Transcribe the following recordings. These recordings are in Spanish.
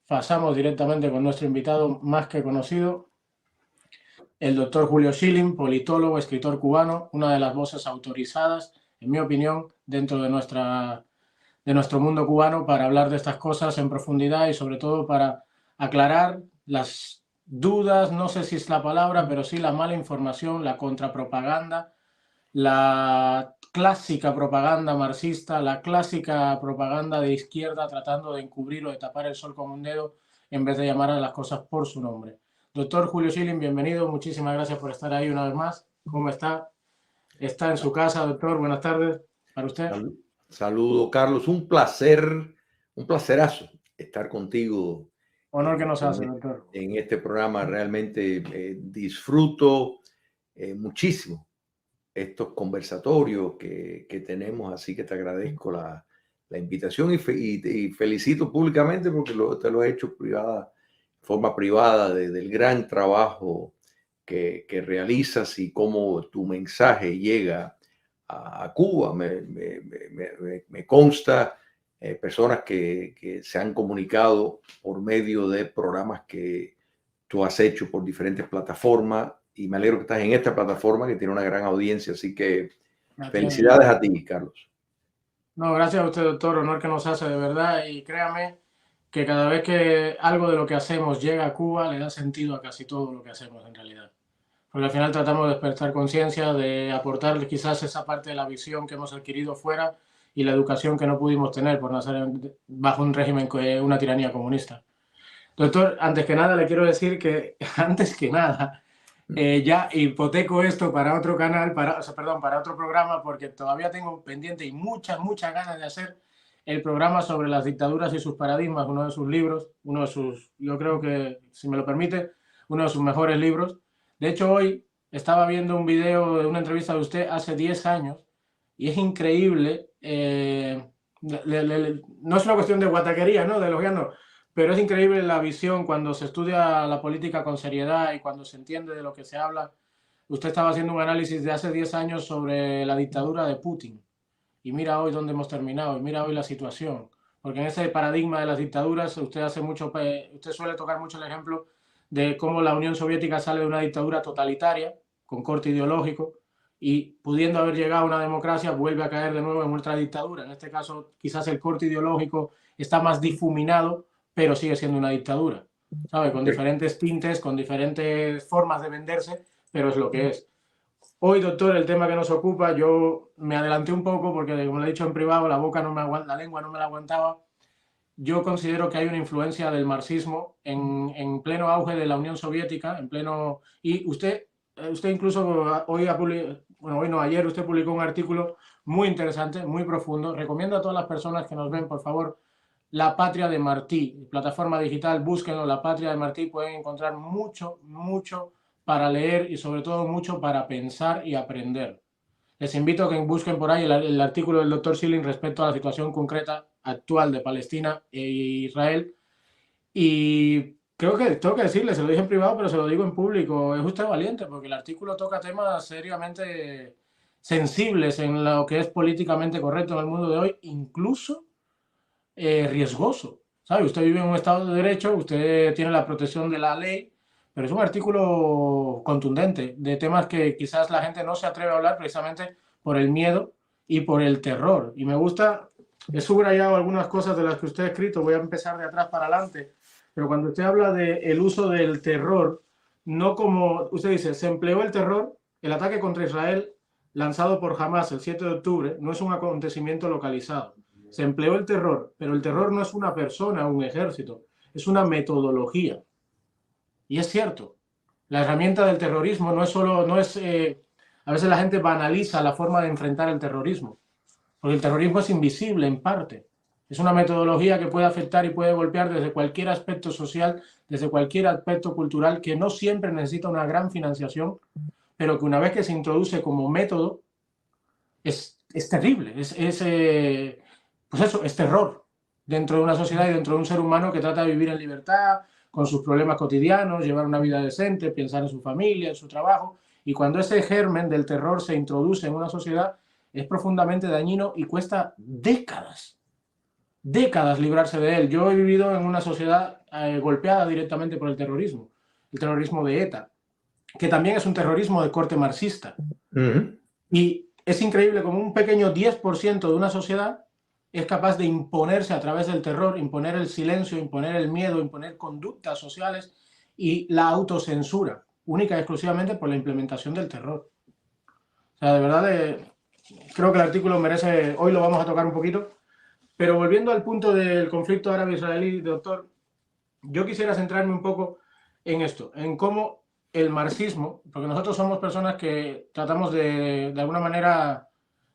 pasamos directamente con nuestro invitado más que conocido, el doctor Julio Schilling, politólogo, escritor cubano, una de las voces autorizadas, en mi opinión, dentro de nuestro mundo cubano para hablar de estas cosas en profundidad y sobre todo para aclarar las dudas, no sé si es la palabra, pero sí la mala información, la contrapropaganda, la clásica propaganda marxista, la clásica propaganda de izquierda tratando de encubrir o de tapar el sol con un dedo en vez de llamar a las cosas por su nombre. Doctor Julio Schilling, bienvenido, muchísimas gracias por estar ahí una vez más. ¿Cómo está? ¿Está en su casa, doctor? Buenas tardes para usted. Saludo, Carlos. Un placer, un placerazo estar contigo Honor que nos hace, doctor. en este programa. Realmente disfruto muchísimo estos conversatorios que tenemos, así que te agradezco la invitación y felicito públicamente porque te lo he hecho privada, de forma privada, del gran trabajo que realizas y cómo tu mensaje llega a Cuba. Me consta personas que se han comunicado por medio de programas que tú has hecho por diferentes plataformas y me alegro que estás en esta plataforma que tiene una gran audiencia, así que felicidades a ti, Carlos. No, gracias a usted, doctor, honor que nos hace de verdad y créame que cada vez que algo de lo que hacemos llega a Cuba le da sentido a casi todo lo que hacemos en realidad. Porque al final tratamos de despertar conciencia, de aportarle quizás esa parte de la visión que hemos adquirido fuera y la educación que no pudimos tener por nacer bajo un régimen, una tiranía comunista. Doctor, antes que nada le quiero decir que, antes que nada, ya hipoteco esto para otro canal, para otro programa, porque todavía tengo pendiente y muchas ganas de hacer el programa sobre las dictaduras y sus paradigmas, uno de sus libros, yo creo que, si me lo permite, uno de sus mejores libros. De hecho, hoy estaba viendo un video de una entrevista de usted hace 10 años y es increíble, no es una cuestión de guataquería, ¿no? De elogiarnos, pero es increíble la visión cuando se estudia la política con seriedad y cuando se entiende de lo que se habla. Usted estaba haciendo un análisis de hace 10 años sobre la dictadura de Putin. Y mira hoy dónde hemos terminado, y mira hoy la situación. Porque en ese paradigma de las dictaduras, usted suele tocar mucho el ejemplo de cómo la Unión Soviética sale de una dictadura totalitaria, con corte ideológico, y pudiendo haber llegado a una democracia, vuelve a caer de nuevo en otra dictadura. En este caso, quizás el corte ideológico está más difuminado, pero sigue siendo una dictadura, ¿sabe? Con diferentes tintes, con diferentes formas de venderse, pero es lo que es. Hoy, doctor, el tema que nos ocupa, yo me adelanté un poco porque, como le he dicho en privado, la lengua no me la aguantaba. Yo considero que hay una influencia del marxismo en pleno auge de la Unión Soviética, y usted incluso ayer usted publicó un artículo muy interesante, muy profundo. Recomiendo a todas las personas que nos ven, por favor, La Patria de Martí, plataforma digital, búsquenlo, La Patria de Martí, pueden encontrar mucho para leer y sobre todo mucho para pensar y aprender. Les invito a que busquen por ahí el artículo del doctor Schilling respecto a la situación concreta actual de Palestina e Israel. Y creo que tengo que decirle, se lo dije en privado, pero se lo digo en público, es usted valiente, porque el artículo toca temas seriamente sensibles en lo que es políticamente correcto en el mundo de hoy, incluso riesgoso. ¿Sabe? Usted vive en un Estado de Derecho, usted tiene la protección de la ley, pero es un artículo contundente de temas que quizás la gente no se atreve a hablar precisamente por el miedo y por el terror. Y me gusta, he subrayado algunas cosas de las que usted ha escrito, voy a empezar de atrás para adelante, pero cuando usted habla del uso del terror, no como, usted dice, se empleó el terror, el ataque contra Israel lanzado por Hamas el 7 de octubre, no es un acontecimiento localizado. Se empleó el terror, pero el terror no es una persona o un ejército, es una metodología. Y es cierto, la herramienta del terrorismo no es solo, a veces la gente banaliza la forma de enfrentar el terrorismo, porque el terrorismo es invisible en parte. Es una metodología que puede afectar y puede golpear desde cualquier aspecto social, desde cualquier aspecto cultural, que no siempre necesita una gran financiación, pero que una vez que se introduce como método, es terrible, pues eso, es terror dentro de una sociedad y dentro de un ser humano que trata de vivir en libertad, con sus problemas cotidianos, llevar una vida decente, pensar en su familia, en su trabajo. Y cuando ese germen del terror se introduce en una sociedad, es profundamente dañino y cuesta décadas. décadas librarse de él. Yo he vivido en una sociedad golpeada directamente por el terrorismo de ETA, que también es un terrorismo de corte marxista. Y es increíble como un pequeño 10% de una sociedad es capaz de imponerse a través del terror, imponer el silencio, imponer el miedo, imponer conductas sociales y la autocensura, única y exclusivamente por la implementación del terror. O sea, de verdad, creo que el artículo merece, hoy lo vamos a tocar un poquito, pero volviendo al punto del conflicto árabe-israelí, doctor, yo quisiera centrarme un poco en esto, en cómo el marxismo, porque nosotros somos personas que tratamos de alguna manera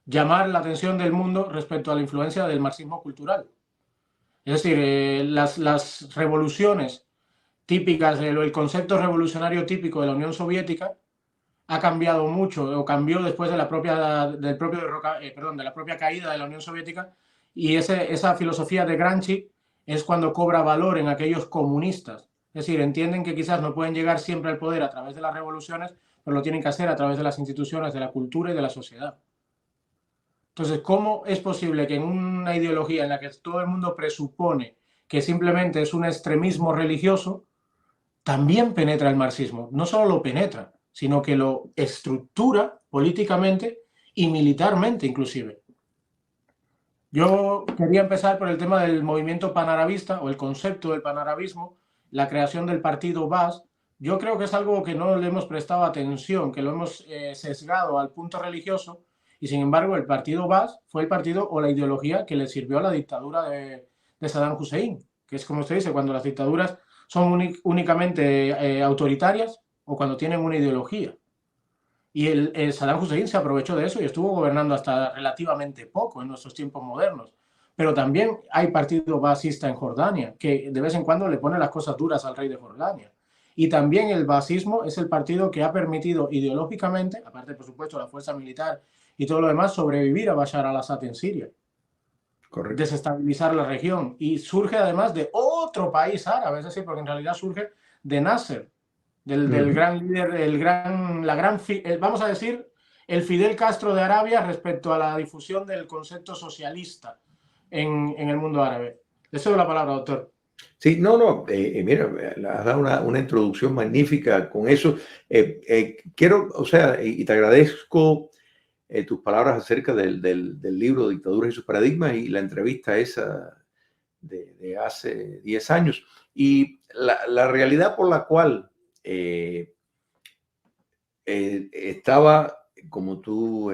llamar la atención del mundo respecto a la influencia del marxismo cultural. Es decir, las revoluciones típicas, el concepto revolucionario típico de la Unión Soviética ha cambiado mucho, o cambió después de la propia, de la propia caída de la Unión Soviética, y esa filosofía de Gramsci es cuando cobra valor en aquellos comunistas. Es decir, entienden que quizás no pueden llegar siempre al poder a través de las revoluciones, pero lo tienen que hacer a través de las instituciones, de la cultura y de la sociedad. Entonces, ¿cómo es posible que en una ideología en la que todo el mundo presupone que simplemente es un extremismo religioso, también penetra el marxismo? No solo lo penetra, sino que lo estructura políticamente y militarmente inclusive. Yo quería empezar por el tema del movimiento panarabista o el concepto del panarabismo, la creación del partido Baas. Yo creo que es algo que no le hemos prestado atención, que lo hemos sesgado al punto religioso, y sin embargo el partido Baas fue el partido o la ideología que le sirvió a la dictadura de Saddam Hussein, que es como usted dice, cuando las dictaduras son únicamente autoritarias o cuando tienen una ideología. Y el Saddam Hussein se aprovechó de eso y estuvo gobernando hasta relativamente poco en nuestros tiempos modernos. Pero también hay partido basista en Jordania, que de vez en cuando le pone las cosas duras al rey de Jordania. Y también el basismo es el partido que ha permitido ideológicamente, aparte por supuesto de la fuerza militar y todo lo demás, sobrevivir a Bashar al-Assad en Siria. Correcto. Desestabilizar la región. Y surge además de otro país árabe, es decir, porque en realidad surge de Nasser, del gran líder, vamos a decir, el Fidel Castro de Arabia respecto a la difusión del concepto socialista en el mundo árabe. Eso es la palabra, doctor. Sí, no, no, mira, has dado una introducción magnífica con eso. Quiero, o sea, y te agradezco tus palabras acerca del libro Dictaduras y sus paradigmas y la entrevista esa de hace 10 años. Y la realidad por la cual estaba, como tú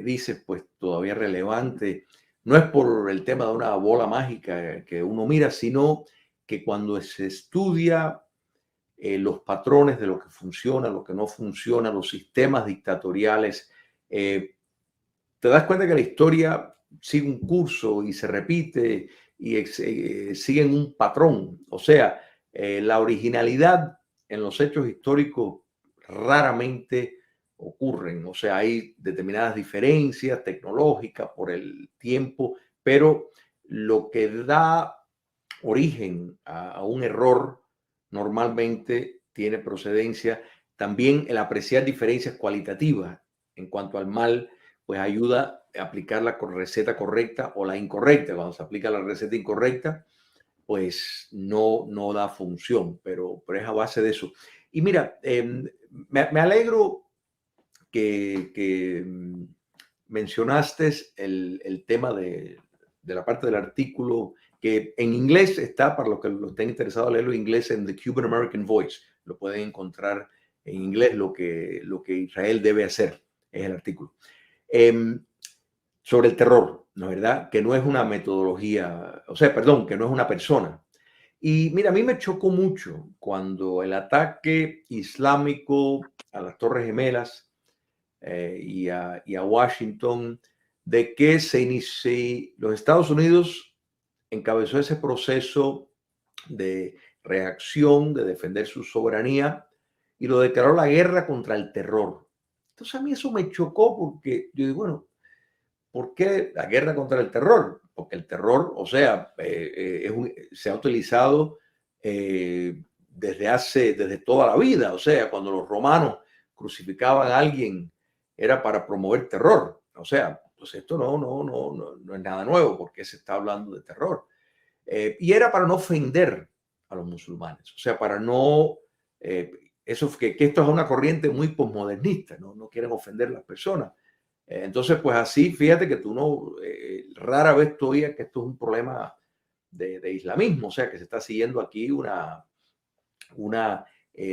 dices, pues todavía relevante, no es por el tema de una bola mágica que uno mira, sino que cuando se estudia los patrones de lo que funciona, lo que no funciona, los sistemas dictatoriales, te das cuenta que la historia sigue un curso y se repite y siguen un patrón. O sea, la originalidad en los hechos históricos raramente ocurren. O sea, hay determinadas diferencias tecnológicas por el tiempo, pero lo que da origen a un error normalmente tiene procedencia. También el apreciar diferencias cualitativas en cuanto al mal, pues ayuda a aplicar la receta correcta o la incorrecta. Cuando se aplica la receta incorrecta, pues no da función, pero es a base de eso. Y mira, me alegro que mencionaste el tema de la parte del artículo que en inglés está, para los que lo estén interesados a leerlo en inglés, en The Cuban American Voice. Lo pueden encontrar en inglés, lo que Israel debe hacer, es el artículo. Sobre el terror, ¿no es verdad? Que no es una metodología, o sea, perdón, que no es una persona. Y mira, a mí me chocó mucho cuando el ataque islámico a las Torres Gemelas y a Washington, de que los Estados Unidos encabezó ese proceso de reacción, de defender su soberanía y lo declaró la guerra contra el terror. Entonces a mí eso me chocó porque yo digo, bueno, ¿por qué la guerra contra el terror? Porque el terror, o sea, se ha utilizado desde toda la vida. O sea, cuando los romanos crucificaban a alguien era para promover terror. O sea, pues esto no es nada nuevo, porque se está hablando de terror. Y era para no ofender a los musulmanes, o sea, para no, que esto es una corriente muy posmodernista, no quieren ofender a las personas. Entonces, pues así, fíjate que tú rara vez tú oías que esto es un problema de islamismo, o sea, que se está siguiendo aquí una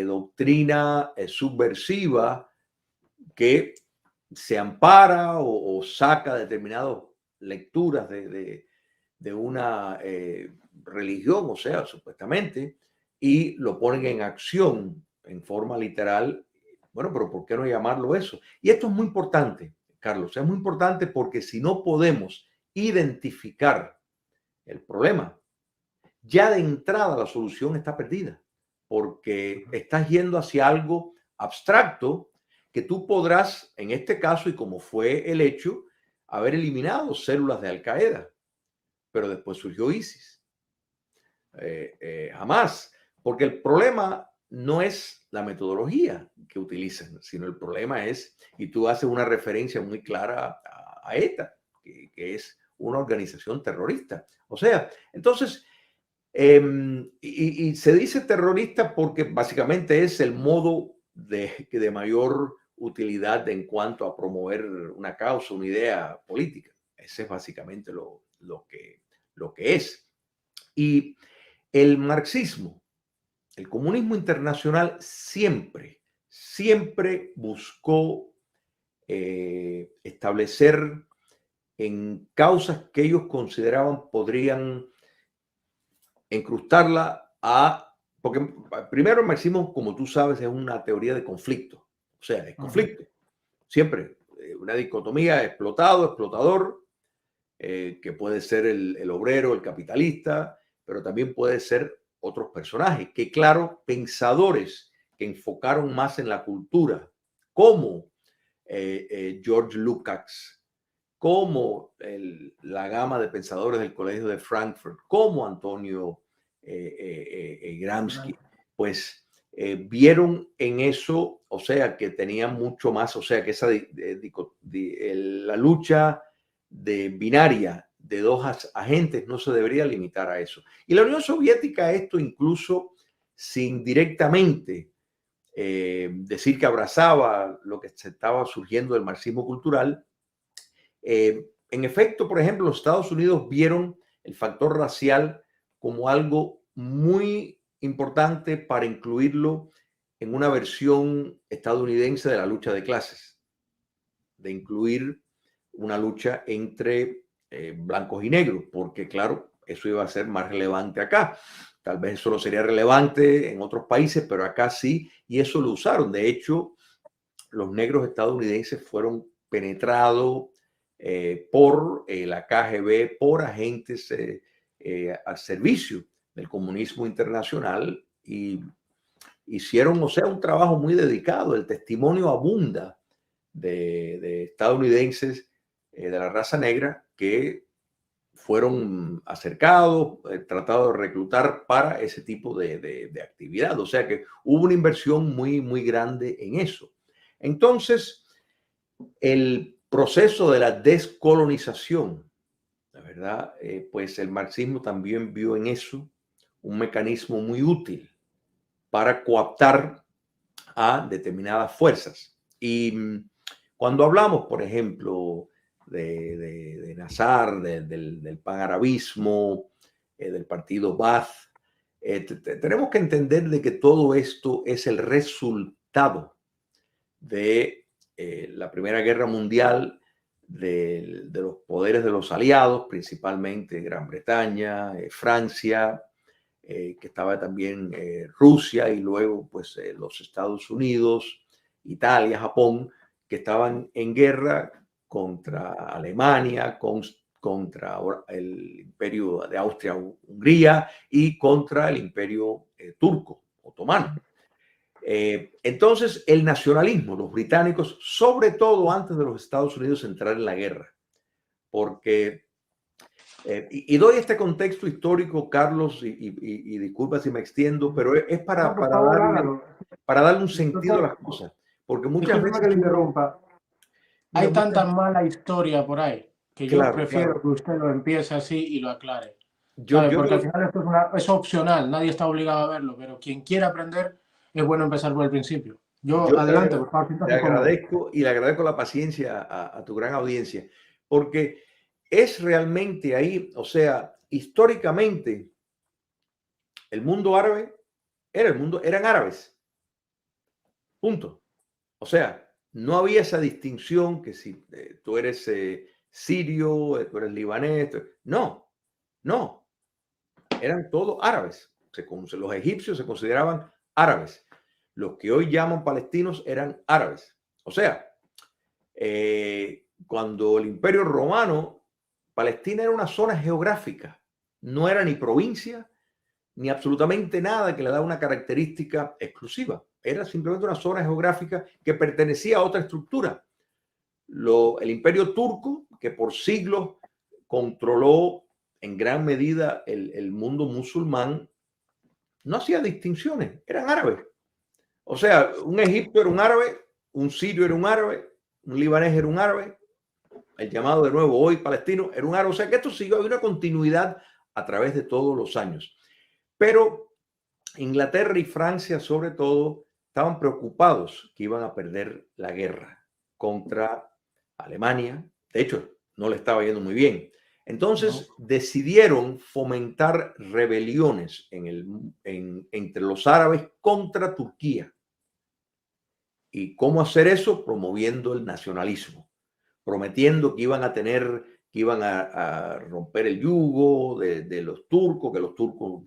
doctrina subversiva que se ampara o saca determinadas lecturas de una religión, o sea, supuestamente, y lo ponen en acción en forma literal. Bueno, pero ¿por qué no llamarlo eso? Y esto es muy importante, Carlos, es muy importante porque si no podemos identificar el problema, ya de entrada la solución está perdida, porque estás yendo hacia algo abstracto que tú podrás, en este caso, y como fue el hecho, haber eliminado células de Al Qaeda, pero después surgió ISIS. Jamás, porque el problema no es la metodología que utilizan, sino el problema es, y tú haces una referencia muy clara a ETA, que es una organización terrorista. O sea, entonces, y se dice terrorista porque básicamente es el modo de mayor utilidad en cuanto a promover una causa, una idea política. Ese es básicamente lo que es. Y el marxismo, el comunismo internacional siempre buscó establecer en causas que ellos consideraban podrían incrustarla porque primero el marxismo, como tú sabes, es una teoría de conflicto, o sea, de conflicto. Siempre una dicotomía explotado, explotador, que puede ser el obrero, el capitalista, pero también puede ser otros personajes, que claro, pensadores que enfocaron más en la cultura, como George Lukács, como la gama de pensadores del Colegio de Frankfurt, como Antonio Gramsci, pues vieron en eso, o sea, que tenían mucho más, o sea, que la lucha binaria de dos agentes no se debería limitar a eso. Y la Unión Soviética esto incluso sin directamente decir que abrazaba lo que se estaba surgiendo del marxismo cultural. En efecto, por ejemplo, los Estados Unidos vieron el factor racial como algo muy importante para incluirlo en una versión estadounidense de la lucha de clases, de incluir una lucha entre blancos y negros, porque claro, eso iba a ser más relevante acá. Tal vez eso no sería relevante en otros países, pero acá sí, y eso lo usaron. De hecho, los negros estadounidenses fueron penetrados por la KGB, por agentes al servicio del comunismo internacional, y hicieron, o sea, un trabajo muy dedicado. El testimonio abunda de estadounidenses de la raza negra que fueron acercados, tratados de reclutar para ese tipo de actividad. O sea que hubo una inversión muy, muy grande en eso. Entonces, el proceso de la descolonización, la verdad, pues el marxismo también vio en eso un mecanismo muy útil para coaptar a determinadas fuerzas. Y cuando hablamos, por ejemplo, de Nazar, del panarabismo, del partido Baath, tenemos que entender de que todo esto es el resultado de la Primera Guerra Mundial, de los poderes de los aliados, principalmente Gran Bretaña, Francia, que estaba también Rusia, y luego pues los Estados Unidos, Italia, Japón, que estaban en guerra contra Alemania, contra el imperio de Austria-Hungría y contra el imperio turco, otomano. Entonces, el nacionalismo, los británicos, sobre todo antes de los Estados Unidos entrar en la guerra, porque, y doy este contexto histórico, Carlos, y disculpa si me extiendo, pero es para darle un sentido a las cosas, porque muchas Discúlpeme veces que le interrumpa. hay mucha tanta mala historia por ahí que yo claro, prefiero claro. que usted lo empiece así y lo aclare, Yo, ¿sabe? yo Porque al lo- final esto es opcional, nadie está obligado a verlo, pero quien quiera aprender es bueno empezar por el principio. Yo, Yo adelante, por favor, te siéntase cómodo. agradezco y le agradezco la paciencia a tu gran audiencia, porque es realmente ahí, o sea, históricamente el mundo árabe eran árabes, punto. O sea, no había esa distinción que si tú eres sirio, tú eres libanés, no, no, eran todos árabes. Los egipcios se consideraban árabes. Los que hoy llaman palestinos eran árabes. O sea, cuando el Imperio Romano, Palestina era una zona geográfica, no era ni provincia ni absolutamente nada que le da una característica exclusiva. Era simplemente una zona geográfica que pertenecía a otra estructura. El Imperio Turco, que por siglos controló en gran medida el mundo musulmán, no hacía distinciones, eran árabes. O sea, un egipcio era un árabe, un sirio era un árabe, un libanés era un árabe, el llamado de nuevo hoy palestino era un árabe. O sea que esto siguió, había una continuidad a través de todos los años. Pero Inglaterra y Francia, sobre todo, estaban preocupados que iban a perder la guerra contra Alemania. De hecho, no le estaba yendo muy bien. No. Entonces decidieron fomentar rebeliones entre los árabes contra Turquía. ¿Y cómo hacer eso? Promoviendo el nacionalismo, prometiendo que iban a romper el yugo de los turcos, que los turcos,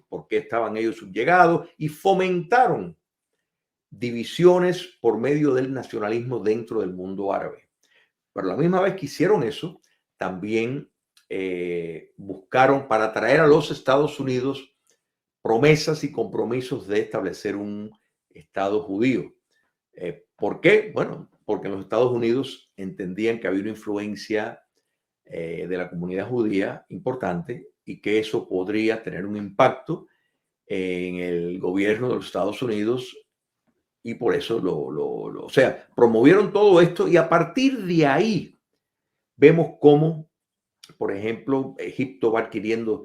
¿por qué estaban ellos sublegados? Y fomentaron divisiones por medio del nacionalismo dentro del mundo árabe. Pero a la misma vez que hicieron eso, también buscaron para atraer a los Estados Unidos promesas y compromisos de establecer un Estado judío. ¿Por qué? Bueno, porque los Estados Unidos entendían que había una influencia de la comunidad judía importante y que eso podría tener un impacto en el gobierno de los Estados Unidos y por eso o sea, promovieron todo esto y a partir de ahí vemos cómo, por ejemplo, Egipto va adquiriendo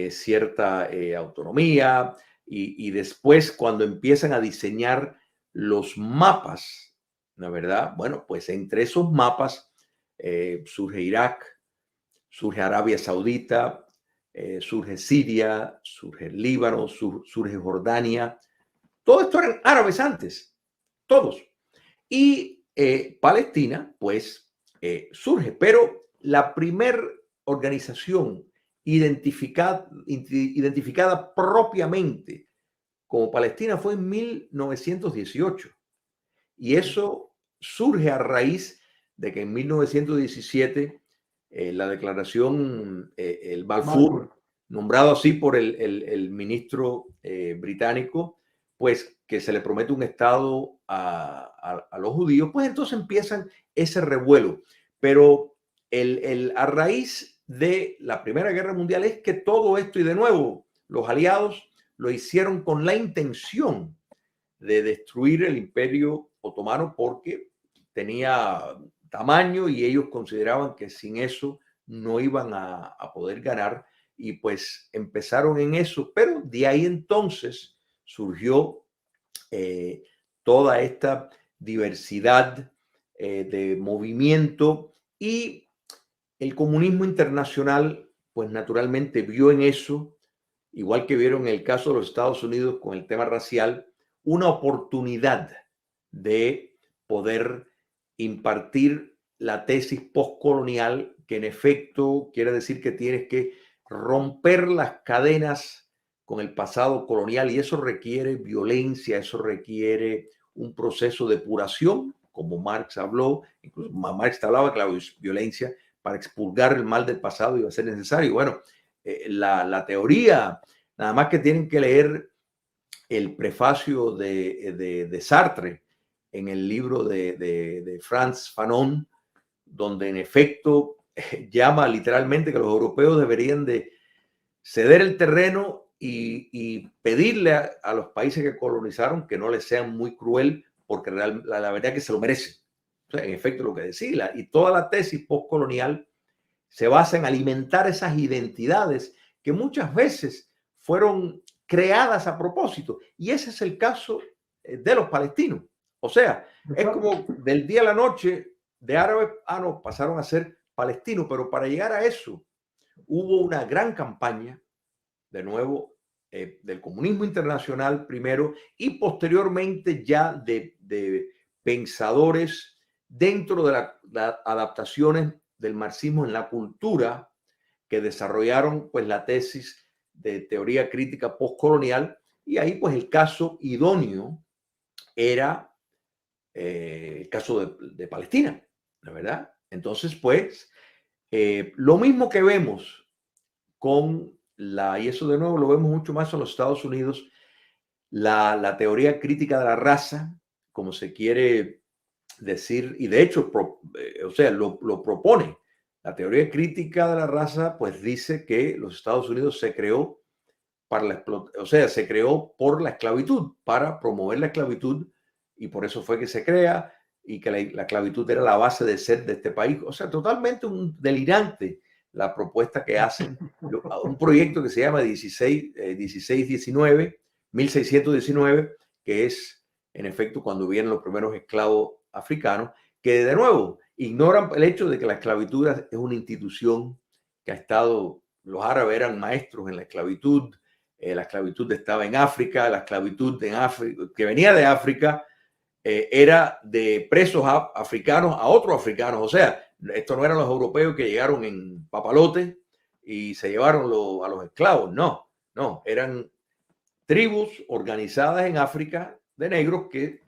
cierta autonomía y después cuando empiezan a diseñar los mapas, ¿la verdad? Bueno, pues entre esos mapas surge Irak, surge Arabia Saudita, surge Siria, surge el Líbano, surge Jordania. Todo esto eran árabes antes, todos. Y Palestina, pues, surge, pero la primer organización identificada propiamente como Palestina fue en 1918. Y eso surge a raíz de que en 1917 la declaración, el Balfour, Balfour. nombrado así por el ministro británico, pues que se le promete un Estado a los judíos, pues entonces empiezan ese revuelo. Pero a raíz de la Primera Guerra Mundial es que todo esto, y de nuevo, los aliados lo hicieron con la intención de destruir el imperio otomano porque tenía tamaño y ellos consideraban que sin eso no iban a poder ganar y pues empezaron en eso, pero de ahí entonces surgió eh, toda esta diversidad de movimiento y el comunismo internacional pues naturalmente vio en eso, igual que vieron en el caso de los Estados Unidos con el tema racial, una oportunidad de poder impartir la tesis postcolonial, que en efecto quiere decir que tienes que romper las cadenas con el pasado colonial y eso requiere violencia, eso requiere un proceso de depuración, como Marx habló, incluso Marx hablaba que la violencia para expurgar el mal del pasado iba a ser necesario. Bueno, la teoría, nada más que tienen que leer el prefacio de Sartre en el libro de Frantz Fanon, donde en efecto llama literalmente que los europeos deberían de ceder el terreno y pedirle los países que colonizaron que no les sean muy cruel, porque la verdad es que se lo merecen. O sea, en efecto, lo que decía, y toda la tesis postcolonial se basa en alimentar esas identidades que muchas veces fueron creadas a propósito. Y ese es el caso de los palestinos. O sea, es como del día a la noche de árabes, no, pasaron a ser palestinos, pero para llegar a eso hubo una gran campaña, de nuevo, del comunismo internacional primero y posteriormente ya de pensadores dentro de las adaptaciones del marxismo en la cultura que desarrollaron pues la tesis de teoría crítica postcolonial, y ahí pues el caso idóneo era el caso de Palestina, ¿la verdad? Entonces pues lo mismo que vemos y eso de nuevo lo vemos mucho más en los Estados Unidos, la teoría crítica de la raza, como se quiere decir, y de hecho, o sea, lo propone. La teoría crítica de la raza, pues dice que los Estados Unidos se creó se creó por la esclavitud, para promover la esclavitud, y por eso fue que se crea, y que la esclavitud era la base de ser de este país. O sea, totalmente un delirante la propuesta que hacen, un proyecto que se llama 1619, que es, en efecto, cuando vienen los primeros esclavos africanos, que de nuevo ignoran el hecho de que la esclavitud es una institución que ha estado, los árabes eran maestros en la esclavitud estaba en África, la esclavitud en África, que venía de África, era de presos africanos a otros africanos. O sea, estos no eran los europeos que llegaron en papalote y se llevaron a los esclavos. No, no, eran tribus organizadas en África de negros que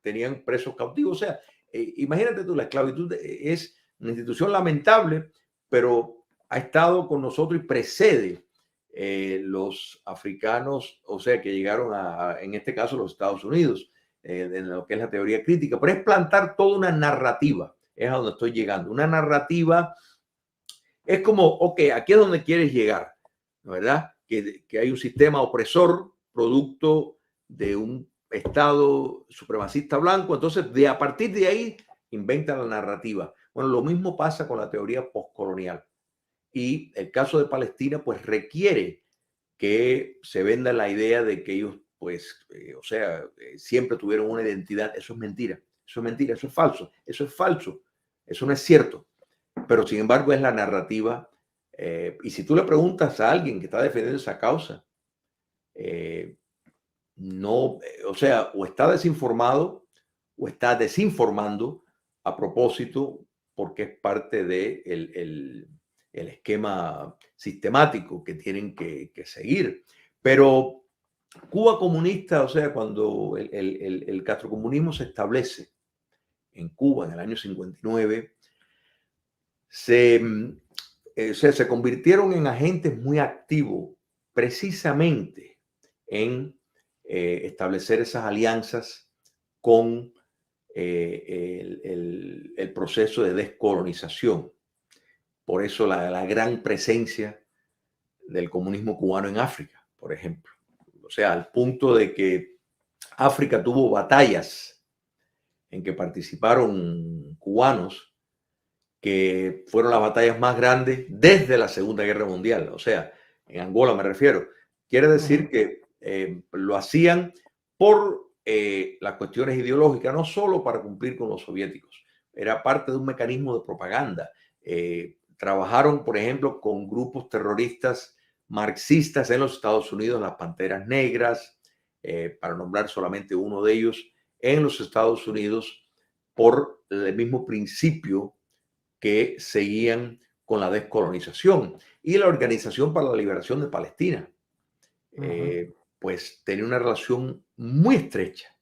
tenían presos cautivos. O sea, imagínate tú, la esclavitud es una institución lamentable, pero ha estado con nosotros y precede los africanos, o sea, que llegaron en este caso, los Estados Unidos, en lo que es la teoría crítica, pero es plantar toda una narrativa, es a donde estoy llegando, una narrativa, es como, ok, aquí es donde quieres llegar, ¿verdad? Que hay un sistema opresor, producto de un Estado supremacista blanco, entonces a partir de ahí inventan la narrativa. Bueno, lo mismo pasa con la teoría postcolonial. Y el caso de Palestina, pues requiere que se venda la idea de que ellos, pues, siempre tuvieron una identidad. Eso es mentira, eso es mentira, eso es falso, eso no es cierto. Pero sin embargo es la narrativa. Y si tú le preguntas a alguien que está defendiendo esa causa, no, o está desinformado o está desinformando a propósito, porque es parte de el esquema sistemático que tienen que seguir. Pero Cuba comunista, o sea, cuando el castrocomunismo se establece en Cuba en el año 59, se convirtieron en agentes muy activos precisamente en establecer esas alianzas con el proceso de descolonización. Por eso la gran presencia del comunismo cubano en África, por ejemplo. O sea, al punto de que África tuvo batallas en que participaron cubanos, que fueron las batallas más grandes desde la Segunda Guerra Mundial. O sea, en Angola me refiero. Quiere decir que lo hacían por las cuestiones ideológicas, no solo para cumplir con los soviéticos. Era parte de un mecanismo de propaganda. Trabajaron, por ejemplo, con grupos terroristas marxistas en los Estados Unidos, las Panteras Negras, para nombrar solamente uno de ellos, en los Estados Unidos, por el mismo principio que seguían con la descolonización. Y la Organización para la Liberación de Palestina, pues tenía una relación muy estrecha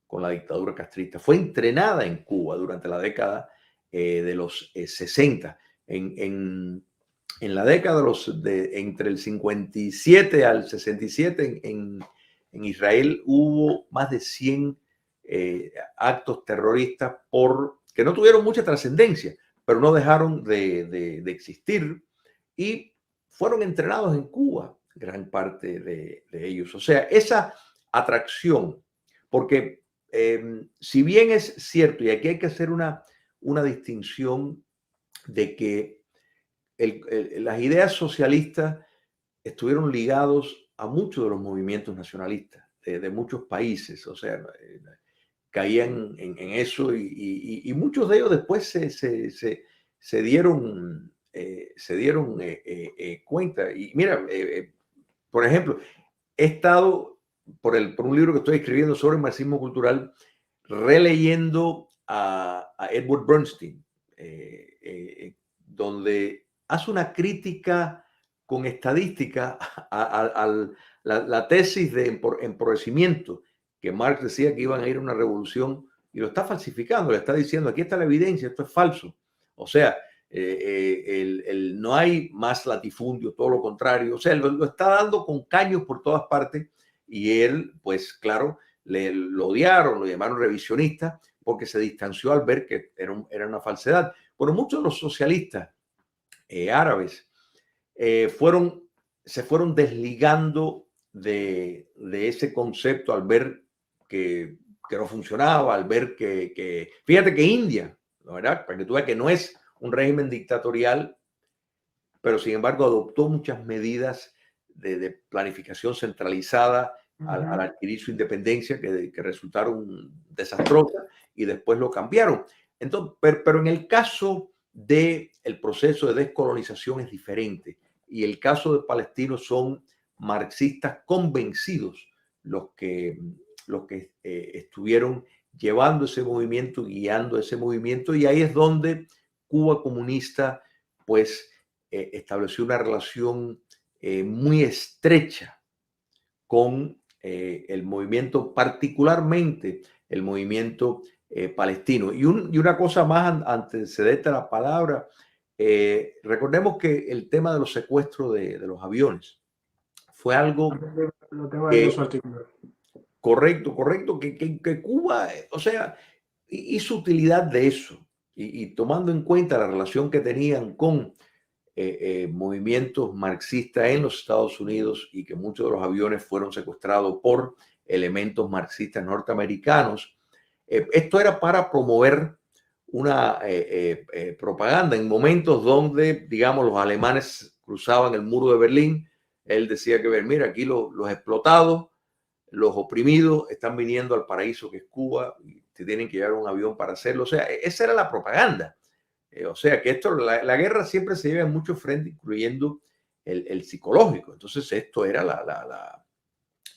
con la dictadura castrista. Fue entrenada en Cuba durante la década de los 60. En la década entre el 57 al 67 en Israel hubo más de 100 actos terroristas que no tuvieron mucha trascendencia, pero no dejaron de existir, y fueron entrenados en Cuba, gran parte de ellos. O sea, esa atracción, porque si bien es cierto, y aquí hay que hacer una una distinción de que las ideas socialistas estuvieron ligados a muchos de los movimientos nacionalistas de muchos países, o sea, caían en eso y muchos de ellos después se dieron, cuenta. Y mira, por ejemplo, he estado por un libro que estoy escribiendo sobre el marxismo cultural, releyendo a Edward Bernstein, donde hace una crítica con estadística a la tesis de empobrecimiento, que Marx decía que iban a ir a una revolución, y lo está falsificando, le está diciendo, aquí está la evidencia, esto es falso. O sea, no hay más latifundio, todo lo contrario. O sea, lo está dando con caños por todas partes, y él, pues claro, lo odiaron, lo llamaron revisionista, porque se distanció al ver que era una falsedad. Pero muchos de los socialistas árabes se fueron desligando de ese concepto al ver que no funcionaba, al ver que fíjate que India, ¿verdad? Para que tú veas que no es un régimen dictatorial, pero sin embargo adoptó muchas medidas de planificación centralizada al adquirir su independencia que resultaron desastrosas, y después lo cambiaron. Entonces, pero en el caso del proceso de descolonización es diferente, y el caso de palestinos son marxistas convencidos los que estuvieron llevando ese movimiento, guiando ese movimiento, y ahí es donde Cuba comunista pues estableció una relación muy estrecha con el movimiento, particularmente el movimiento palestino. Y una cosa más antecedente a la palabra, recordemos que el tema de los secuestros de los aviones fue algo Lo tengo ahí en su artículo. Correcto, que Cuba, o sea, hizo utilidad de eso, y tomando en cuenta la relación que tenían con movimientos marxistas en los Estados Unidos, y que muchos de los aviones fueron secuestrados por elementos marxistas norteamericanos. Esto era para promover una propaganda en momentos donde, digamos, los alemanes cruzaban el muro de Berlín. Él decía que, mira, aquí los explotados, los oprimidos están viniendo al paraíso que es Cuba, y te tienen que llevar un avión para hacerlo. O sea, esa era la propaganda. O sea, que la guerra siempre se lleva en muchos frentes, incluyendo el psicológico. Entonces, esto era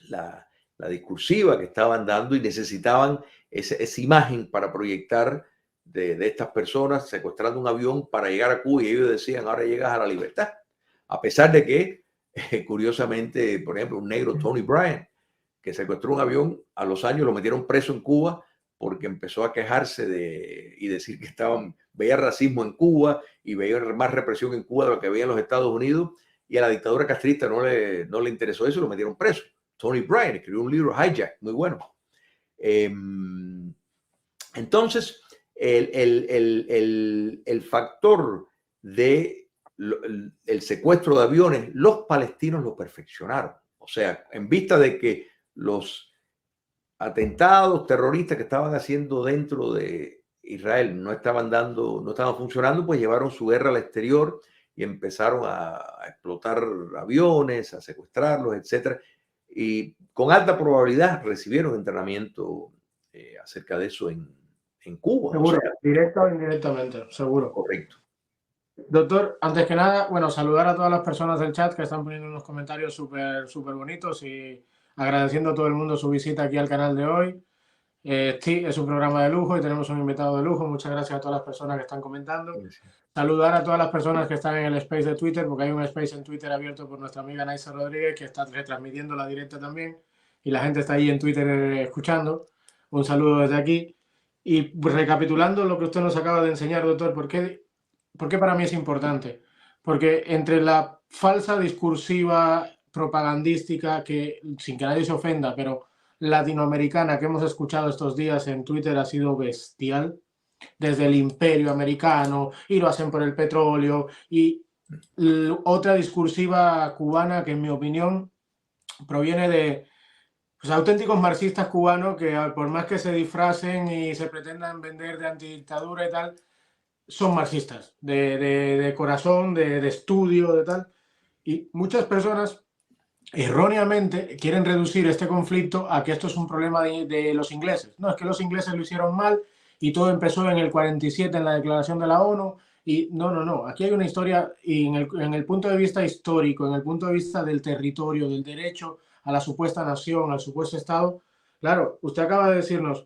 la discursiva que estaban dando, y necesitaban esa imagen para proyectar de estas personas secuestrando un avión para llegar a Cuba, y ellos decían, ahora llegas a la libertad. A pesar de que, curiosamente, por ejemplo, un negro, Tony Bryant, que secuestró un avión, a los años lo metieron preso en Cuba porque empezó a quejarse y decir que veía racismo en Cuba y veía más represión en Cuba de lo que veía en los Estados Unidos, y a la dictadura castrista no le interesó eso, lo metieron preso. Tony Bryant escribió un libro, Hijack, muy bueno. Entonces, el factor del secuestro de aviones, los palestinos lo perfeccionaron. O sea, en vista de que los atentados terroristas que estaban haciendo dentro de Israel no estaban funcionando, pues llevaron su guerra al exterior y empezaron a explotar aviones, a secuestrarlos, etcétera. Y con alta probabilidad recibieron entrenamiento acerca de eso en Cuba. Seguro, o sea, directa o indirectamente, seguro. Correcto. Doctor, antes que nada, bueno, saludar a todas las personas del chat que están poniendo unos comentarios súper bonitos, y agradeciendo a todo el mundo su visita aquí al canal de hoy. Sí, es un programa de lujo y tenemos un invitado de lujo. Muchas gracias a todas las personas que están comentando. Gracias. Saludar a todas las personas que están en el space de Twitter, porque hay un space en Twitter abierto por nuestra amiga Naisa Rodríguez, que está retransmitiendo la directa también, y la gente está ahí en Twitter escuchando. Un saludo desde aquí. Y recapitulando lo que usted nos acaba de enseñar, doctor, ¿por qué para mí es importante? Porque entre la falsa discursiva propagandística, que sin que nadie se ofenda, pero latinoamericana, que hemos escuchado estos días en Twitter, ha sido bestial, desde el imperio americano, y lo hacen por el petróleo, y otra discursiva cubana que, en mi opinión, proviene de auténticos marxistas cubanos que, por más que se disfracen y se pretendan vender de antidictadura y tal, son marxistas, de corazón, de estudio, de tal. Y muchas personas erróneamente quieren reducir este conflicto a que esto es un problema de los ingleses. No, es que los ingleses lo hicieron mal y todo empezó en el 47 en la declaración de la ONU. Y no, no, no. Aquí hay una historia y en el punto de vista histórico, en el punto de vista del territorio, del derecho a la supuesta nación, al supuesto Estado. Claro, usted acaba de decirnos,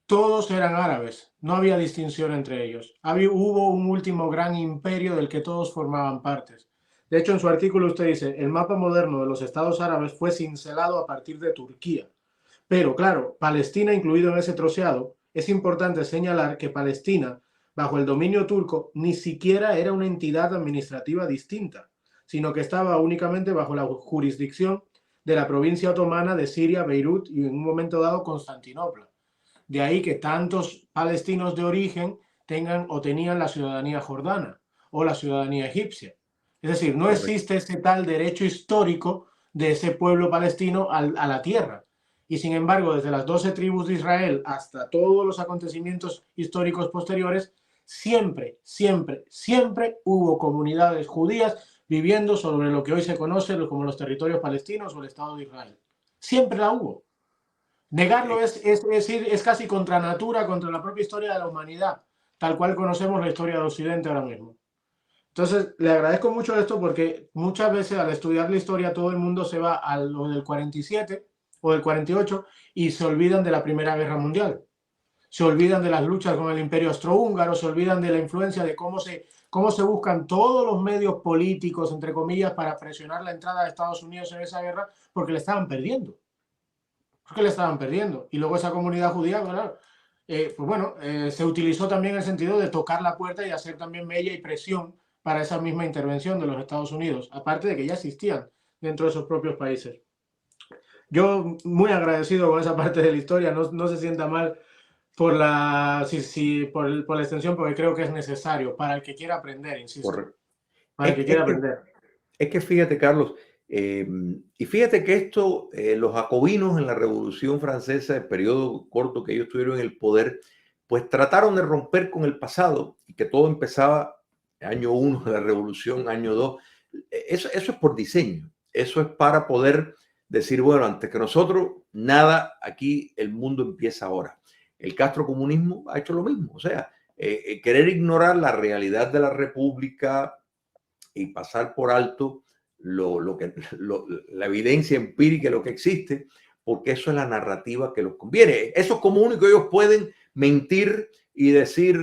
todos eran árabes, no había distinción entre ellos. Hubo un último gran imperio del que todos formaban partes. De hecho, en su artículo usted dice, el mapa moderno de los estados árabes fue cincelado a partir de Turquía. Pero, claro, Palestina incluido en ese troceado, es importante señalar que Palestina, bajo el dominio turco, ni siquiera era una entidad administrativa distinta, sino que estaba únicamente bajo la jurisdicción de la provincia otomana de Siria, Beirut y en un momento dado Constantinopla. De ahí que tantos palestinos de origen tengan o tenían la ciudadanía jordana o la ciudadanía egipcia. Es decir, no Correcto. existe ese tal derecho histórico de ese pueblo palestino a la tierra. Y sin embargo, desde las 12 tribus de Israel hasta todos los acontecimientos históricos posteriores, siempre, siempre, siempre hubo comunidades judías viviendo sobre lo que hoy se conoce como los territorios palestinos o el Estado de Israel. Siempre la hubo. Negarlo Eh, es casi contra natura, contra la propia historia de la humanidad, tal cual conocemos la historia de Occidente ahora mismo. Entonces, le agradezco mucho esto porque muchas veces al estudiar la historia todo el mundo se va a lo del 47 o del 48 y se olvidan de la Primera Guerra Mundial. Se olvidan de las luchas con el Imperio Austrohúngaro, se olvidan de la influencia de cómo se buscan todos los medios políticos, entre comillas, para presionar la entrada de Estados Unidos en esa guerra porque le estaban perdiendo. Porque le estaban perdiendo. Y luego esa comunidad judía, claro, pues bueno, se utilizó también en el sentido de tocar la puerta y hacer también mella y presión para esa misma intervención de los Estados Unidos, aparte de que ya existían dentro de esos propios países. Yo muy agradecido con esa parte de la historia, no, no se sienta mal por la, por la extensión, porque creo que es necesario para el que quiera aprender, insisto, correcto. para el Es, que quiera es que aprender. Es que fíjate, Carlos, y fíjate que esto, los jacobinos en la Revolución Francesa, el periodo corto que ellos tuvieron en el poder, pues trataron de romper con el pasado y que todo empezaba año 1 de la Revolución, año 2. Eso es por diseño, eso es para poder decir, bueno, antes que nosotros, nada, aquí el mundo empieza ahora. El castrocomunismo ha hecho lo mismo, o sea, querer ignorar la realidad de la República y pasar por alto la evidencia empírica de lo que existe, porque eso es la narrativa que los conviene. Eso es como único, ellos pueden mentir y decir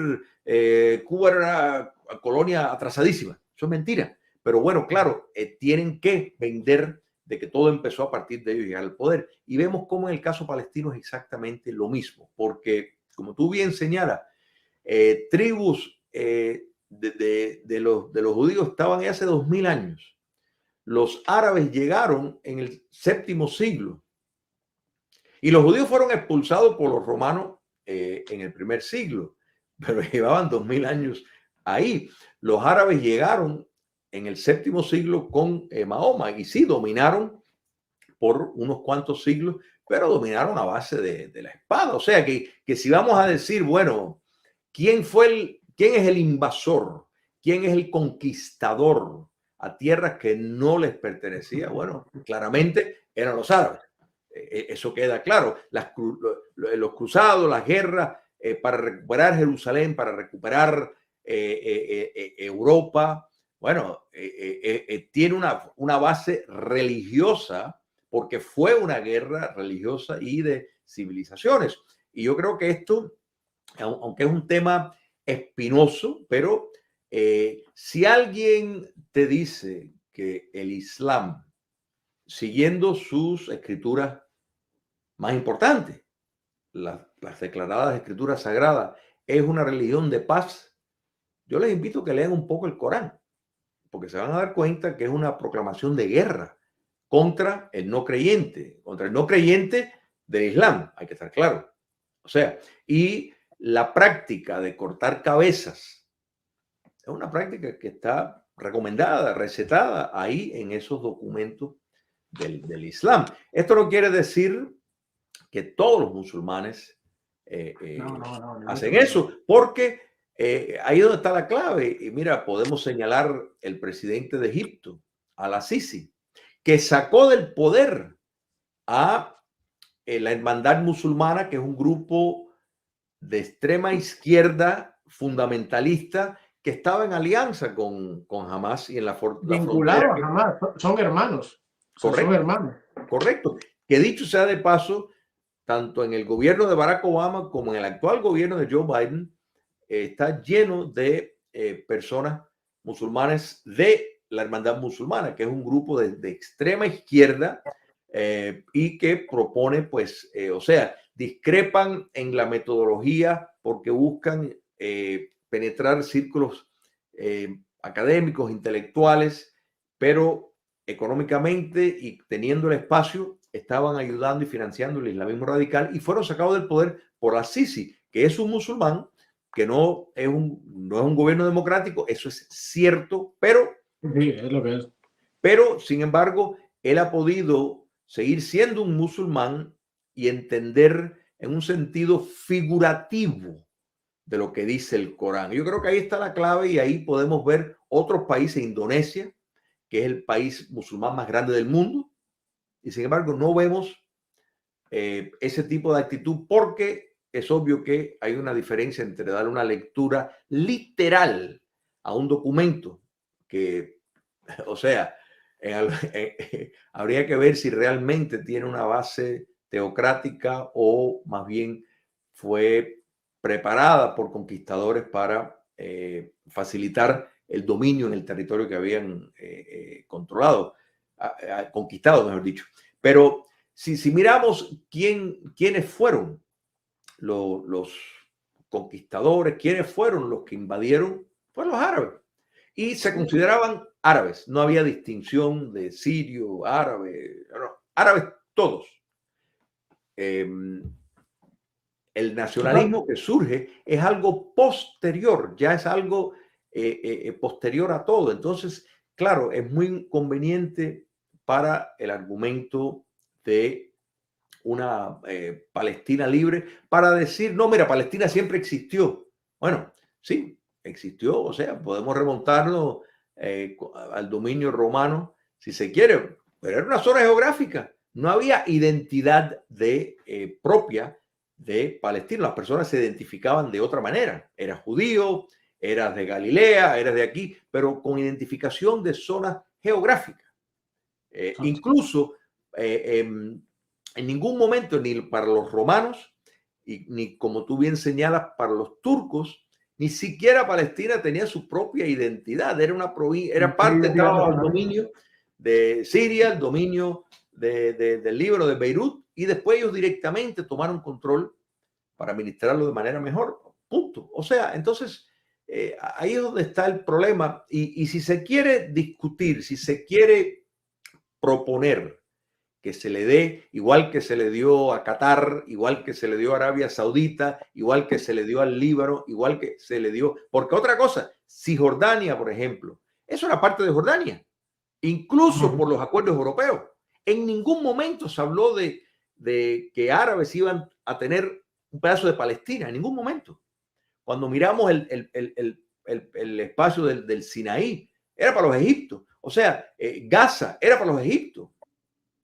Cuba era una colonia atrasadísima. Eso es mentira. Pero bueno, claro, tienen que vender de que todo empezó a partir de ellos llegar al poder. Y vemos cómo en el caso palestino es exactamente lo mismo, porque como tú bien señalas, tribus de los judíos estaban ahí hace 2000 años. Los árabes llegaron en el séptimo siglo y los judíos fueron expulsados por los romanos en el primer siglo, pero llevaban 2000 años ahí. Los árabes llegaron en el séptimo siglo con Mahoma y sí, dominaron por unos cuantos siglos, pero dominaron a base de la espada. O sea que si vamos a decir, bueno, ¿quién es el invasor? ¿Quién es el conquistador a tierras que no les pertenecía? Bueno, claramente eran los árabes. Eso queda claro. Los cruzados, las guerras para recuperar Jerusalén, para recuperar Europa, bueno, tiene una base religiosa porque fue una guerra religiosa y de civilizaciones. Y yo creo que esto, aunque es un tema espinoso, pero si alguien te dice que el Islam, siguiendo sus escrituras más importantes, las declaradas escrituras sagradas, es una religión de paz, yo les invito a que lean un poco el Corán, porque se van a dar cuenta que es una proclamación de guerra contra el no creyente del Islam, hay que estar claro. O sea, y la práctica de cortar cabezas es una práctica que está recomendada, recetada ahí en esos documentos del Islam. Esto no quiere decir que todos los musulmanes No, no, no, ni mucho hacen menos. eso, porque ahí es donde está la clave. Y mira, podemos señalar el presidente de Egipto, al-Sisi, que sacó del poder a la Hermandad Musulmana, que es un grupo de extrema izquierda fundamentalista que estaba en alianza con Hamas y en la frontera. Vinculados jamás, son hermanos. O sea, son Correcto, hermanos. correcto. Que dicho sea de paso, tanto en el gobierno de Barack Obama como en el actual gobierno de Joe Biden, está lleno de personas musulmanes de la Hermandad Musulmana, que es un grupo de extrema izquierda y que propone, pues, o sea, discrepan en la metodología porque buscan penetrar círculos académicos, intelectuales, pero económicamente y teniendo el espacio, estaban ayudando y financiando el islamismo radical y fueron sacados del poder por al-Sisi, que es un musulmán, que no es un gobierno democrático, eso es cierto, sí, es lo que es. Pero sin embargo, él ha podido seguir siendo un musulmán y entender en un sentido figurativo de lo que dice el Corán. Yo creo que ahí está la clave y ahí podemos ver otros países, Indonesia, que es el país musulmán más grande del mundo, y sin embargo no vemos ese tipo de actitud porque es obvio que hay una diferencia entre dar una lectura literal a un documento que, o sea, habría que ver si realmente tiene una base teocrática o más bien fue preparada por conquistadores para facilitar el dominio en el territorio que habían controlado, conquistado, mejor dicho. Pero si miramos quiénes fueron los conquistadores, quiénes fueron los que invadieron, fueron los árabes. Y se consideraban árabes. No había distinción de sirio, árabe, no, árabes todos. El nacionalismo que surge es algo posterior, ya es algo posterior a todo. Entonces, claro, es muy conveniente para el argumento de una Palestina libre para decir, no, mira, Palestina siempre existió. Bueno, sí, existió, o sea, podemos remontarnos al dominio romano, si se quiere, pero era una zona geográfica, no había identidad propia de Palestina, las personas se identificaban de otra manera, eras judío, eras de Galilea, eras de aquí, pero con identificación de zonas geográficas. Incluso en ningún momento, ni para los romanos, ni como tú bien señalas, para los turcos, ni siquiera Palestina tenía su propia identidad. Era una provincia, era parte, estaba el dominio de Siria, el dominio del Líbano, de Beirut, y después ellos directamente tomaron control para administrarlo de manera mejor. Punto. O sea, entonces, ahí es donde está el problema. Y si se quiere discutir, si se quiere proponer que se le dé, igual que se le dio a Qatar, igual que se le dio a Arabia Saudita, igual que se le dio al Líbano, igual que se le dio, porque otra cosa, si Jordania, por ejemplo, eso era parte de Jordania, incluso por los acuerdos europeos, en ningún momento se habló de que árabes iban a tener un pedazo de Palestina, en ningún momento. Cuando miramos el espacio del Sinaí, era para los egipcios, o sea, Gaza era para los egipcios.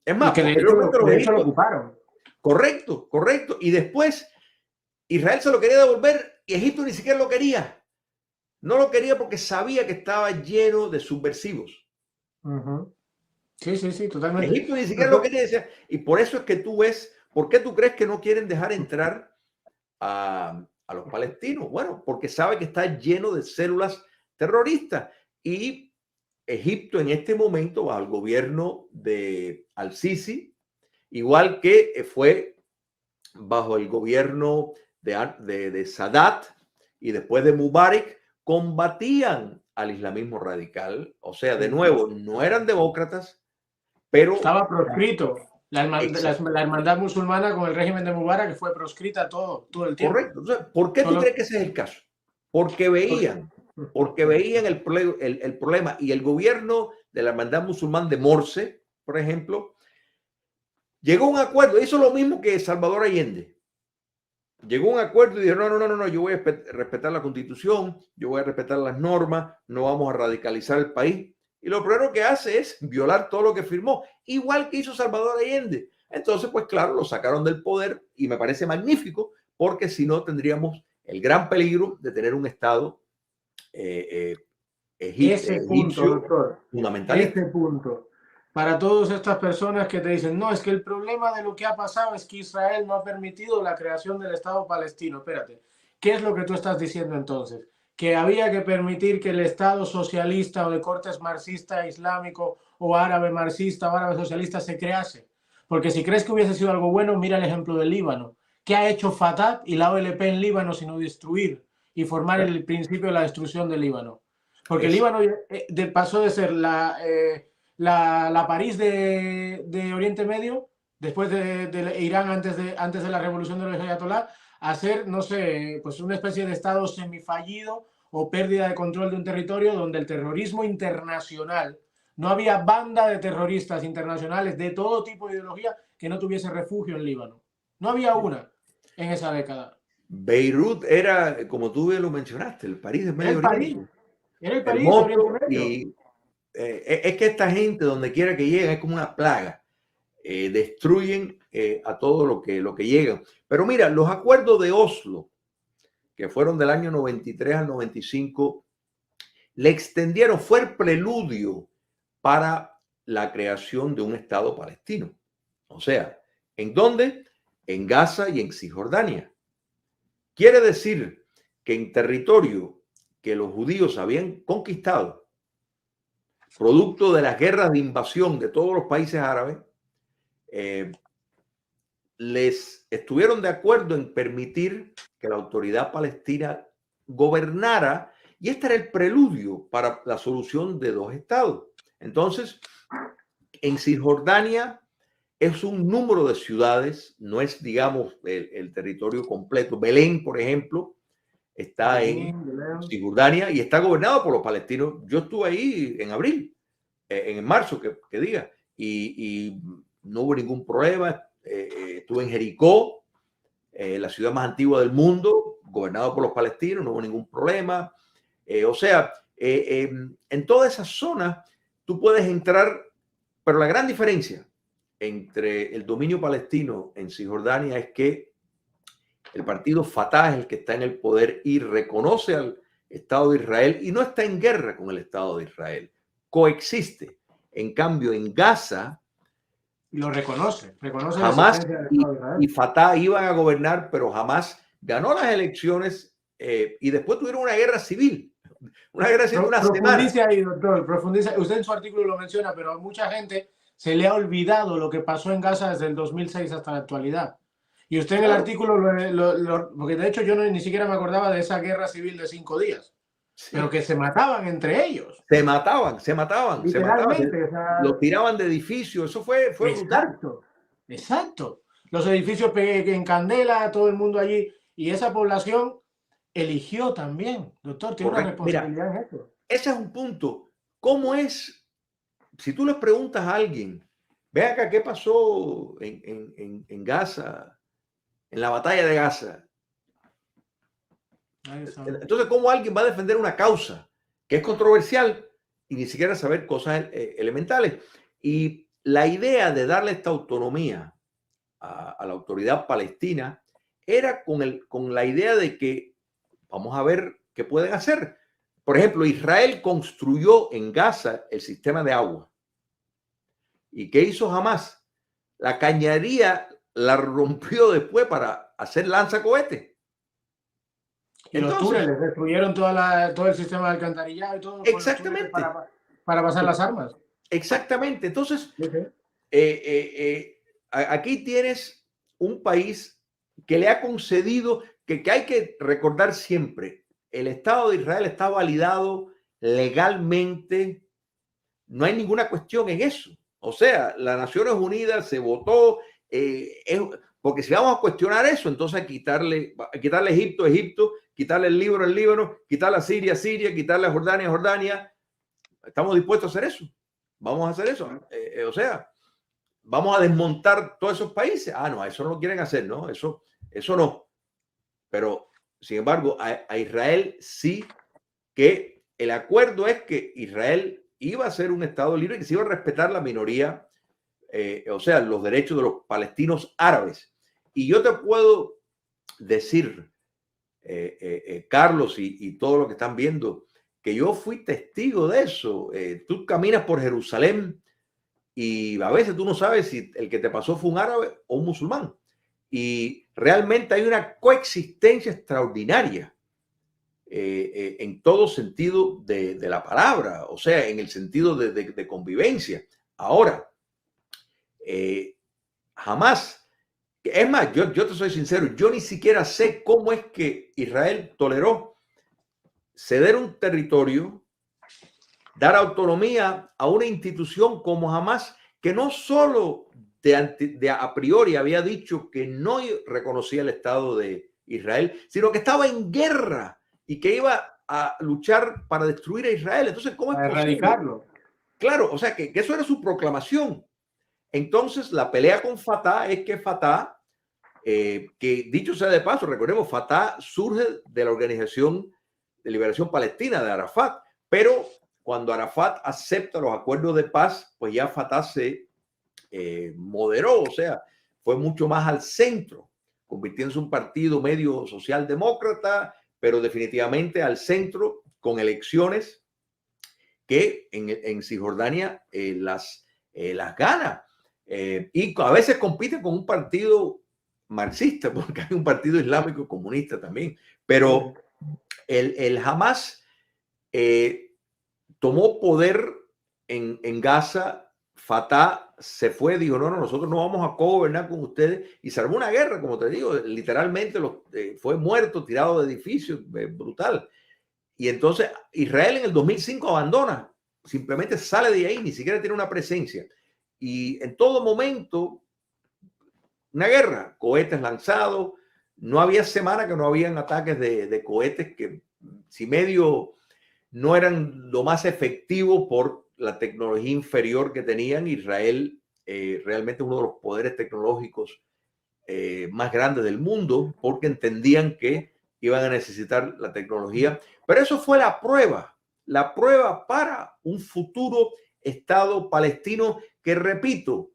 Es más, que de hecho lo ocuparon. Correcto, correcto. Y después Israel se lo quería devolver y Egipto ni siquiera lo quería. No lo quería porque sabía que estaba lleno de subversivos. Sí, totalmente. Egipto ni siquiera lo quería decir. Y por eso es que tú ves, ¿por qué tú crees que no quieren dejar entrar a los palestinos? Bueno, porque sabe que está lleno de células terroristas. Y Egipto en este momento, bajo el gobierno de al-Sisi, igual que fue bajo el gobierno de Sadat y después de Mubarak, combatían al islamismo radical. O sea, de nuevo, no eran demócratas, pero... Estaba proscrito. La hermandad musulmana con el régimen de Mubarak fue proscrita todo el tiempo. Correcto. Entonces, ¿por qué tú crees que ese es el caso? Porque veían el problema y el gobierno de la hermandad musulmán de Morsi, por ejemplo, llegó a un acuerdo, hizo lo mismo que Salvador Allende. llegó a un acuerdo y dijo, no, yo voy a respetar la Constitución, yo voy a respetar las normas, no vamos a radicalizar el país. Y lo primero que hace es violar todo lo que firmó, igual que hizo Salvador Allende. Entonces, pues claro, lo sacaron del poder y me parece magnífico, porque si no tendríamos el gran peligro de tener un Estado Ese punto, egipcio doctor, fundamentalista. ese punto. Para todas estas personas que te dicen, no, es que el problema de lo que ha pasado es que Israel no ha permitido la creación del Estado palestino. Espérate, ¿qué es lo que tú estás diciendo entonces? Que había que permitir que el Estado socialista o de cortes marxista, islámico o árabe marxista o árabe socialista se crease. Porque si crees que hubiese sido algo bueno, mira el ejemplo del Líbano. ¿Qué ha hecho Fatah y la OLP en Líbano sino destruir y formar el principio de la destrucción del Líbano? Porque el Líbano pasó de ser la París de Oriente Medio, después de Irán, antes de la revolución de los ayatolás, a ser, no sé, pues una especie de estado semifallido o pérdida de control de un territorio donde el terrorismo internacional, no había banda de terroristas internacionales de todo tipo de ideología que no tuviese refugio en Líbano. No había una en esa década. Beirut era, como tú bien lo mencionaste, el París de Medio Oriente. Era el París de Oriente Hermoso, Medio. y es que esta gente, donde quiera que lleguen, es como una plaga. Destruyen a todo lo que llegan. Pero mira, los acuerdos de Oslo, que fueron del año 93 al 95, le extendieron, fue el preludio para la creación de un Estado palestino. O sea, ¿en dónde? En Gaza y en Cisjordania. Quiere decir que en territorio que los judíos habían conquistado, producto de las guerras de invasión de todos los países árabes, les estuvieron de acuerdo en permitir que la autoridad palestina gobernara, y este era el preludio para la solución de dos estados. Entonces, en Cisjordania es un número de ciudades, no es, digamos, el territorio completo. Belén, por ejemplo, está en Cisjordania y está gobernado por los palestinos. Yo estuve ahí en abril, en marzo, que diga, y no hubo ningún problema. Estuve en Jericó, la ciudad más antigua del mundo, gobernado por los palestinos, no hubo ningún problema. O sea, en toda esa zona tú puedes entrar, pero la gran diferencia entre el dominio palestino en Cisjordania es que el partido Fatah es el que está en el poder y reconoce al Estado de Israel y no está en guerra con el Estado de Israel, coexiste. En cambio, en Gaza, y lo reconoce jamás, y Fatah iban a gobernar, pero jamás ganó las elecciones, y después tuvieron una guerra civil. Una guerra civil de una semana. Profundice ahí, doctor, profundice. Usted en su artículo lo menciona, pero a mucha gente se le ha olvidado lo que pasó en Gaza desde el 2006 hasta la actualidad. Y usted en el artículo, porque de hecho yo ni siquiera me acordaba de esa guerra civil de 5 días, sí, pero que se mataban entre ellos. Se mataban. Literalmente. O sea, los tiraban de edificios, eso fue brutal. Exacto. Los edificios en candela, todo el mundo allí, y esa población eligió también, doctor, tiene una responsabilidad. Mira, en esto. Ese es un punto. ¿Cómo es? Si tú le preguntas a alguien, ve acá qué pasó en Gaza, en la batalla de Gaza. Entonces, ¿cómo alguien va a defender una causa que es controversial y ni siquiera saber cosas elementales? Y la idea de darle esta autonomía a la autoridad palestina era con la idea de que vamos a ver qué pueden hacer. Por ejemplo, Israel construyó en Gaza el sistema de agua. ¿Y qué hizo Hamás? La cañería la rompió después para hacer lanzacohetes. Y entonces, los túneles destruyeron todo el sistema de alcantarillado y todo. Exactamente. Para pasar las armas. Exactamente. Entonces, aquí tienes un país que le ha concedido, que hay que recordar siempre, el Estado de Israel está validado legalmente, no hay ninguna cuestión en eso. O sea, las Naciones Unidas se votó, porque si vamos a cuestionar eso, entonces hay que quitarle Egipto, quitarle el Líbano, quitarle a Siria, quitarle a Jordania. ¿Estamos dispuestos a hacer eso? Vamos a hacer eso. O sea, vamos a desmontar todos esos países. Ah, no, eso no lo quieren hacer, ¿no? Eso no. pero sin embargo a Israel sí, que el acuerdo es que Israel iba a ser un Estado libre y que se iba a respetar la minoría, o sea, los derechos de los palestinos árabes. Y yo te puedo decir, Carlos y todo lo que están viendo, que yo fui testigo de eso. Tú caminas por Jerusalén y a veces tú no sabes si el que te pasó fue un árabe o un musulmán. Y realmente hay una coexistencia extraordinaria en todo sentido de la palabra, o sea, en el sentido de convivencia. Ahora, jamás, es más, yo te soy sincero, yo ni siquiera sé cómo es que Israel toleró ceder un territorio, dar autonomía a una institución como Hamas, que no solo de a priori había dicho que no reconocía el Estado de Israel, sino que estaba en guerra y que iba a luchar para destruir a Israel. Entonces, ¿cómo es Para posible? erradicarlo. Claro, o sea, que eso era su proclamación. Entonces, la pelea con Fatah es que Fatah, que dicho sea de paso, recordemos, Fatah surge de la Organización de Liberación Palestina, de Arafat, pero cuando Arafat acepta los acuerdos de paz, pues ya Fatah se moderó, o sea, fue mucho más al centro, convirtiéndose en un partido medio socialdemócrata, pero definitivamente al centro, con elecciones que en Cisjordania las gana. Y a veces compite con un partido marxista, porque hay un partido islámico comunista también. Pero el Hamas tomó poder en Gaza. Fatah se fue, dijo, no, nosotros no vamos a gobernar con ustedes, y se armó una guerra, como te digo, literalmente fue muerto, tirado de edificios, brutal. Y entonces Israel en el 2005 abandona, simplemente sale de ahí, ni siquiera tiene una presencia. Y en todo momento, una guerra, cohetes lanzados, no había semana que no habían ataques de cohetes que si medio no eran lo más efectivo por la tecnología inferior que tenían. Israel realmente es uno de los poderes tecnológicos más grandes del mundo, porque entendían que iban a necesitar la tecnología. Pero eso fue la prueba para un futuro Estado palestino que, repito,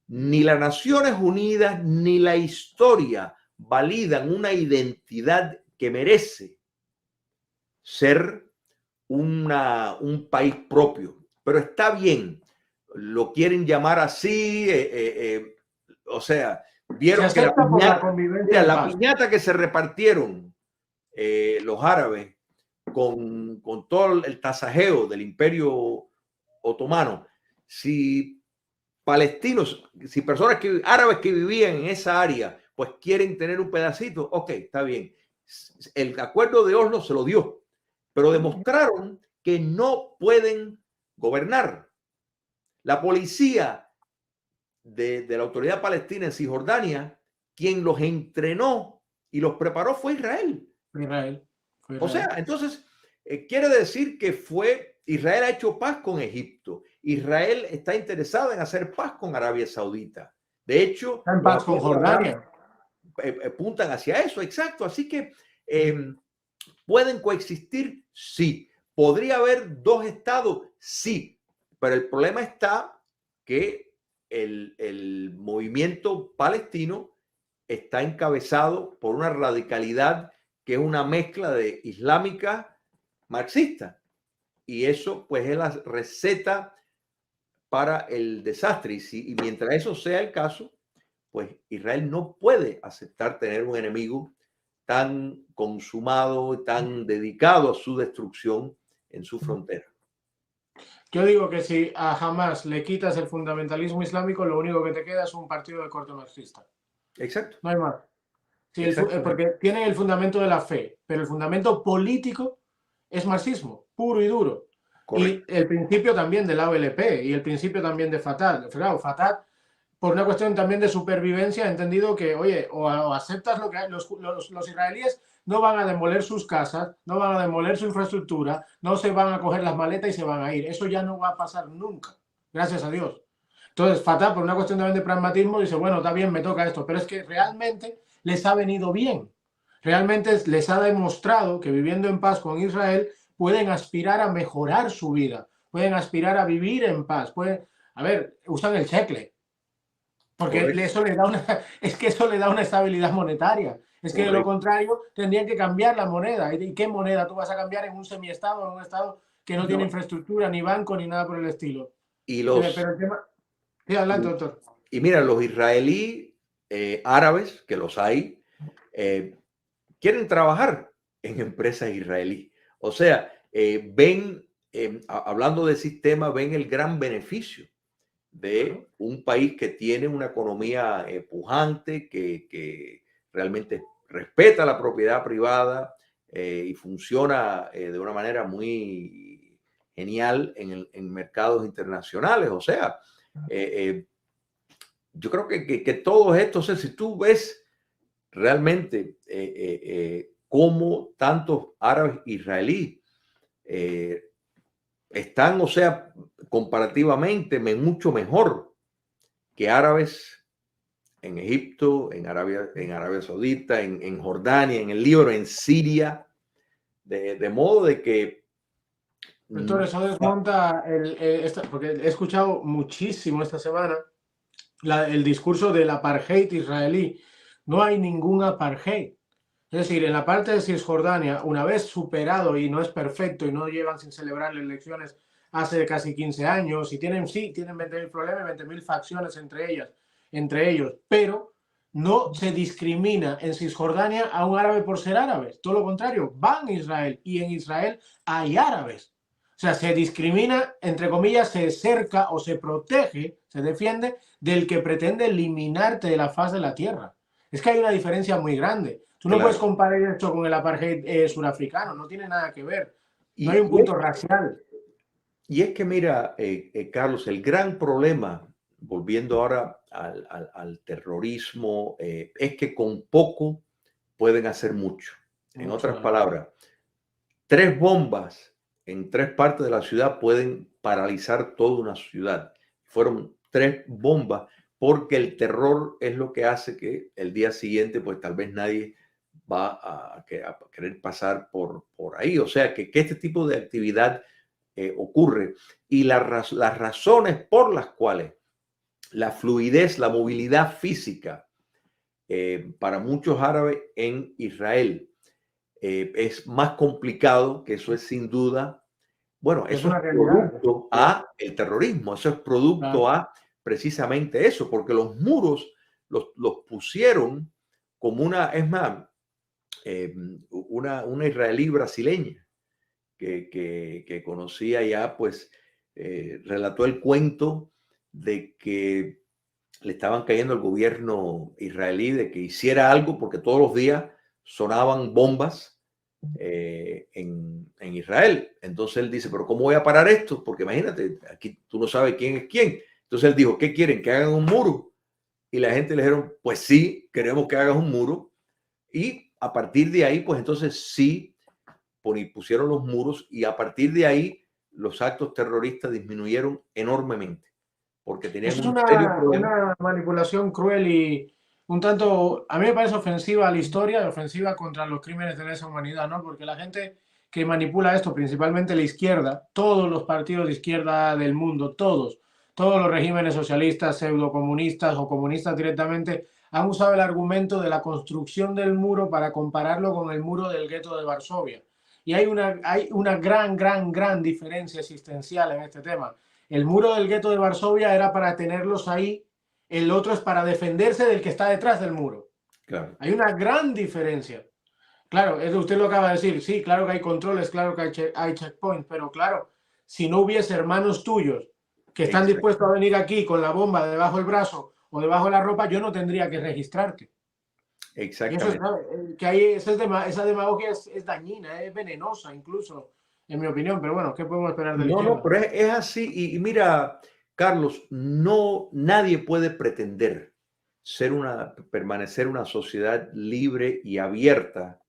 ni las Naciones Unidas ni la historia validan una identidad que merece ser un país propio. Pero está bien, lo quieren llamar así, o sea, vieron que la piñata que se repartieron los árabes con todo el tasajeo del Imperio Otomano, si palestinos, si personas árabes que vivían en esa área, pues quieren tener un pedacito, ok, está bien. El acuerdo de Oslo se lo dio, pero demostraron que no pueden gobernar. La policía de la autoridad palestina en Cisjordania, quien los entrenó y los preparó fue Israel. O sea, entonces quiere decir que Israel ha hecho paz con Egipto. Israel está interesada en hacer paz con Arabia Saudita. De hecho, está en paz con Jordania. Apuntan hacia eso, exacto. Así que ¿pueden coexistir? Sí. ¿Podría haber dos estados? Sí. Pero el problema está que el movimiento palestino está encabezado por una radicalidad que es una mezcla de islámica marxista. Y eso pues es la receta para el desastre. Y mientras eso sea el caso, pues Israel no puede aceptar tener un enemigo tan consumado, tan dedicado a su destrucción en su frontera. Yo digo que si a Hamas le quitas el fundamentalismo islámico, lo único que te queda es un partido de corte marxista. Exacto. No hay más. Sí, porque tiene el fundamento de la fe, pero el fundamento político es marxismo, puro y duro. Correcto. Y el principio también de la OLP y el principio también de Fatah. Claro, Fatah, por una cuestión también de supervivencia, ha entendido que, oye, o aceptas lo que hay, los israelíes no van a demoler sus casas, no van a demoler su infraestructura, no se van a coger las maletas y se van a ir. Eso ya no va a pasar nunca, gracias a Dios. Entonces, Fatah, por una cuestión también de pragmatismo, dice, bueno, está bien, me toca esto, pero es que realmente les ha venido bien, Realmente les ha demostrado que viviendo en paz con Israel pueden aspirar a mejorar su vida, pueden aspirar a vivir en paz, pueden, a ver, usan el shekel, porque Correcto, eso le da una, es que eso le da una estabilidad monetaria. Es que de lo correcto. contrario tendrían que cambiar la moneda. ¿Y qué moneda tú vas a cambiar en un semiestado, en un estado que no tiene No, infraestructura, ni banco, ni nada por el estilo? y los Pero el tema... Sí, adelante, doctor. y mira, los israelíes árabes, que los hay, eh, quieren trabajar en empresas israelíes. O sea, ven, hablando de sistema, ven el gran beneficio Claro. de un país que tiene una economía pujante, que realmente respeta la propiedad privada y funciona de una manera muy genial en mercados internacionales. O sea, eh, eh, yo creo que todos estos, si tú ves realmente cómo tantos árabes israelíes están, o sea, comparativamente mucho mejor que árabes en Egipto, en Arabia Saudita, en Jordania, en el Líbano, en Siria, de modo de que Doctor, eso desmonta porque he escuchado muchísimo esta semana el discurso del apartheid israelí. No hay ningún apartheid. Es decir, en la parte de Cisjordania, una vez superado y no es perfecto y no llevan sin celebrar las elecciones hace casi 15 años y tienen, sí, tienen 20.000 problemas, 20.000 facciones entre ellas, entre ellos, pero no se discrimina en Cisjordania a un árabe por ser árabe. Todo lo contrario, van a Israel y en Israel hay árabes. O sea, se discrimina, entre comillas, se cerca o se protege, se defiende del que pretende eliminarte de la faz de la tierra. Es que hay una diferencia muy grande. Tú no puedes claro. comparar esto con el apartheid surafricano, no tiene nada que ver. No hay Y, un y, punto es, racial. y es que mira, Carlos, el gran problema, volviendo ahora al terrorismo, es que con poco pueden hacer mucho. En Mucho otras daño. palabras, 3 bombas en 3 partes de la ciudad pueden paralizar toda una ciudad. Fueron 3 bombas porque el terror es lo que hace que el día siguiente, pues tal vez nadie va a querer pasar por ahí. O sea, que este tipo de actividad ocurre. Y las razones por las cuales la fluidez, la movilidad física para muchos árabes en Israel es más complicado, que eso es sin duda, bueno, Es eso es una realidad. producto a el terrorismo, eso es producto Claro. a precisamente eso, porque los muros los pusieron como una, es más, una israelí brasileña que conocía ya, pues relató el cuento de que le estaban cayendo al gobierno israelí de que hiciera algo porque todos los días sonaban bombas en Israel. Entonces él dice, pero ¿cómo voy a parar esto? Porque imagínate, aquí tú no sabes quién es quién. Entonces él dijo, ¿qué quieren? ¿Que hagan un muro? Y la gente le dijeron, pues sí, queremos que hagas un muro. Y a partir de ahí, pues entonces sí, pusieron los muros y a partir de ahí los actos terroristas disminuyeron enormemente porque tenían Eso es un serio problema. una manipulación cruel y un tanto, a mí me parece ofensiva a la historia y ofensiva contra los crímenes de lesa humanidad, ¿no? Porque la gente que manipula esto, principalmente la izquierda, todos los partidos de izquierda del mundo, todos los regímenes socialistas, pseudocomunistas o comunistas directamente, han usado el argumento de la construcción del muro para compararlo con el muro del gueto de Varsovia. Y hay una gran diferencia existencial en este tema. El muro del gueto de Varsovia era para tenerlos ahí, el otro es para defenderse del que está detrás del muro. Claro, Hay una gran diferencia. Claro, usted lo acaba de decir, sí, claro que hay controles, claro que hay checkpoints, pero claro, si no hubiese hermanos tuyos que están exacto, dispuestos a venir aquí con la bomba debajo del brazo o debajo de la ropa, yo no tendría que registrarte. Y eso es, exactamente. que hay, esa demagogia es dañina, es venenosa incluso, en mi opinión, pero bueno, ¿qué podemos esperar de la No, no, izquierda? pero es así. Y mira, Carlos, no, nadie puede pretender permanecer una sociedad libre y abierta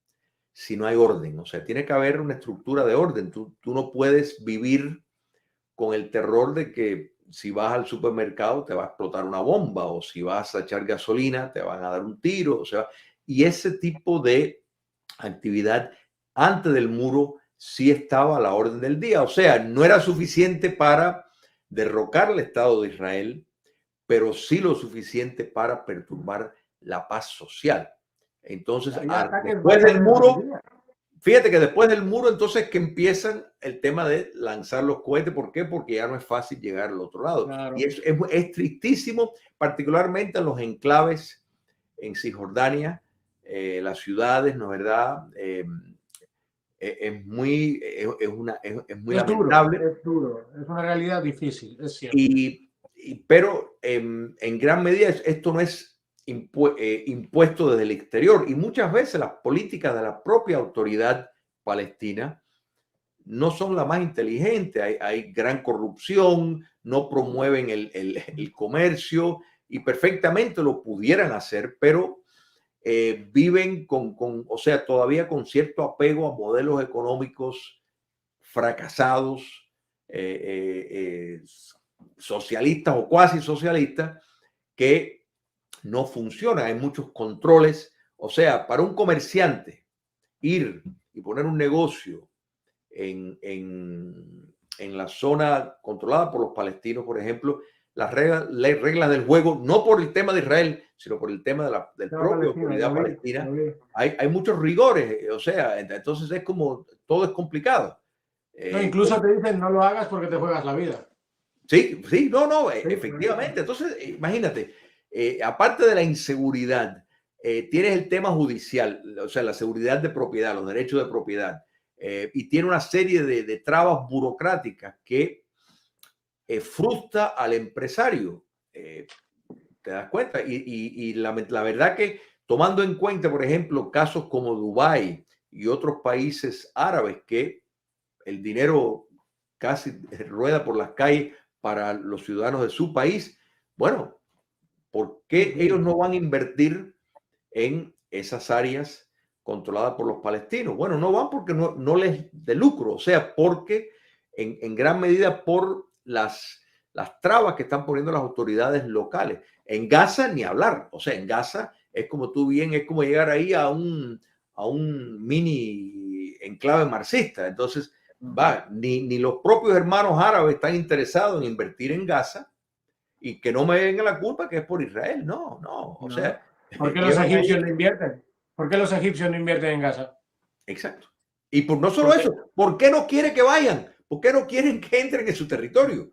si no hay orden. O sea, tiene que haber una estructura de orden. Tú no puedes vivir con el terror de que si vas al supermercado te va a explotar una bomba o si vas a echar gasolina te van a dar un tiro. O sea, y ese tipo de actividad antes del muro sí estaba a la orden del día. O sea, no era suficiente para derrocar el Estado de Israel, pero sí lo suficiente para perturbar la paz social. Entonces, Había ataques después del varias veces al muro, día. fíjate que después del muro, entonces que empiezan el tema de lanzar los cohetes. ¿Por qué? Porque ya no es fácil llegar al otro lado. Claro. Y es tristísimo, particularmente en los enclaves en Cisjordania, las ciudades, ¿no es verdad? Es muy, es muy lamentable. Es duro, es una realidad difícil, es cierto. Pero en gran medida esto no es impuesto desde el exterior, y muchas veces las políticas de la propia autoridad palestina no son la más inteligente. Hay gran corrupción, no promueven el comercio, y perfectamente lo pudieran hacer, pero viven o sea, todavía con cierto apego a modelos económicos fracasados, socialistas o cuasi socialistas, que no funcionan. Hay muchos controles. O sea, para un comerciante ir y poner un negocio en la zona controlada por los palestinos, por ejemplo, las reglas del juego, no por el tema de Israel, sino por el tema del propio autoridad palestina, hay muchos rigores. O sea, entonces es como, todo es complicado. No, incluso te dicen no lo hagas porque te juegas la vida. Sí, sí, no, Sí, efectivamente. Entonces, imagínate, aparte de la inseguridad, tienes el tema judicial, o sea, la seguridad de propiedad, los derechos de propiedad, y tiene una serie de trabas burocráticas que frustra al empresario. ¿Te das cuenta? Y la verdad que, tomando en cuenta, por ejemplo, casos como Dubái y otros países árabes, que el dinero casi rueda por las calles para los ciudadanos de su país, bueno, ¿por qué ellos no van a invertir en esas áreas controladas por los palestinos? Bueno, no van porque no les de lucro, o sea, porque en gran medida por las trabas que están poniendo las autoridades locales. En Gaza ni hablar. O sea, en Gaza es como es como llegar ahí a un mini enclave marxista. Entonces, ni los propios hermanos árabes están interesados en invertir en Gaza, y que no me venga la culpa que es por Israel. No, o sea, ¿por qué los llevan egipcios ahí. no invierten? ¿Por qué los egipcios no invierten en Gaza? Exacto. Y por no solo Porque, eso, ¿por qué no quiere que vayan? ¿Por qué no quieren que entren en su territorio?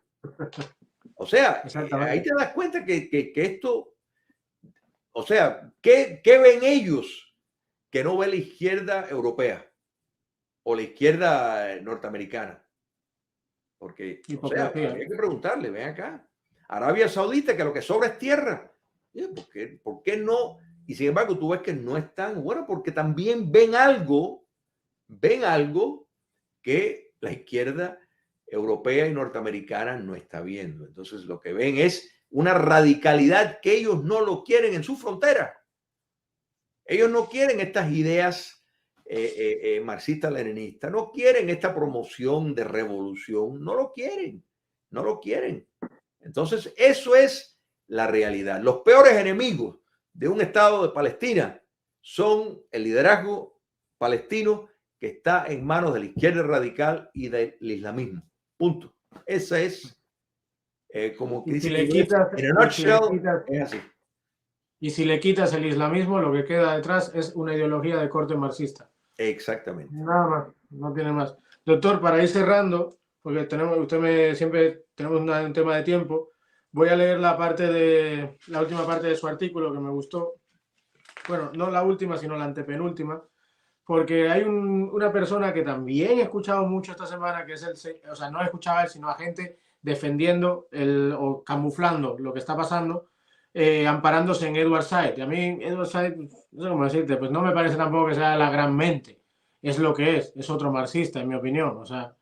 O sea, ahí te das cuenta que esto, o sea, ¿qué ven ellos que no ve la izquierda europea o la izquierda norteamericana? Porque, o sea, habría que preguntarle, ven acá, Arabia Saudita, que lo que sobra es tierra. ¿Por qué no? Y sin embargo, tú ves que no están. Bueno, porque también ven algo que la izquierda europea y norteamericana no está viendo. Entonces, lo que ven es una radicalidad que ellos no lo quieren en su frontera. Ellos no quieren estas ideas marxista-leninistas, no quieren esta promoción de revolución, no lo quieren. Entonces, eso es la realidad. Los peores enemigos de un Estado de Palestina son el liderazgo palestino, que está en manos de la izquierda radical y del islamismo. Punto. Esa es, como que dice en inglés, in a nutshell, es así. Y si le quitas el islamismo, lo que queda detrás es una ideología de corte marxista. Exactamente. Nada más, no tiene más. Doctor, para ir cerrando, porque siempre tenemos un tema de tiempo, voy a leer la última parte de su artículo que me gustó. Bueno, no la última, sino la antepenúltima, porque hay una persona que también he escuchado mucho esta semana, que es o sea, no he escuchado a él, sino a gente defendiendo o camuflando lo que está pasando, amparándose en Edward Said. Y a mí, Edward Said, no sé cómo decirte, pues no me parece tampoco que sea la gran mente. Es lo que es otro marxista, en mi opinión. O sea,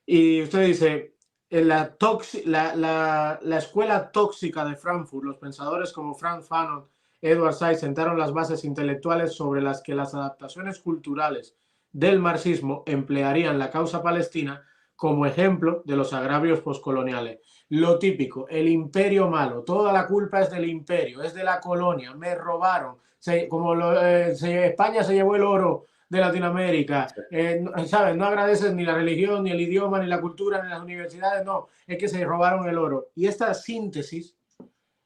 y usted dice, en la escuela tóxica de Frankfurt, los pensadores como Frank Fanon, Edward Said sentaron las bases intelectuales sobre las que las adaptaciones culturales del marxismo emplearían la causa palestina como ejemplo de los agravios postcoloniales. Lo típico, el imperio malo, toda la culpa es del imperio, es de la colonia, me robaron, España se llevó el oro de Latinoamérica, ¿sabes? No agradeces ni la religión, ni el idioma, ni la cultura, ni las universidades, no, es que se robaron el oro. Y esta síntesis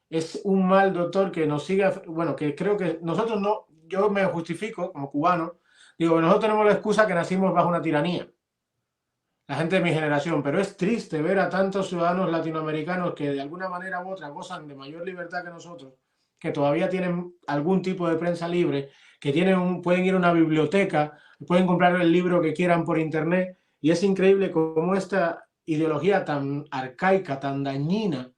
es un mal, doctor, que nos sigue, bueno, que creo que nosotros no, yo me justifico como cubano, digo, nosotros tenemos la excusa que nacimos bajo una tiranía, la gente de mi generación, pero es triste ver a tantos ciudadanos latinoamericanos que de alguna manera u otra gozan de mayor libertad que nosotros, que todavía tienen algún tipo de prensa libre, que pueden ir a una biblioteca, pueden comprar el libro que quieran por internet, y es increíble cómo esta ideología tan arcaica, tan dañina,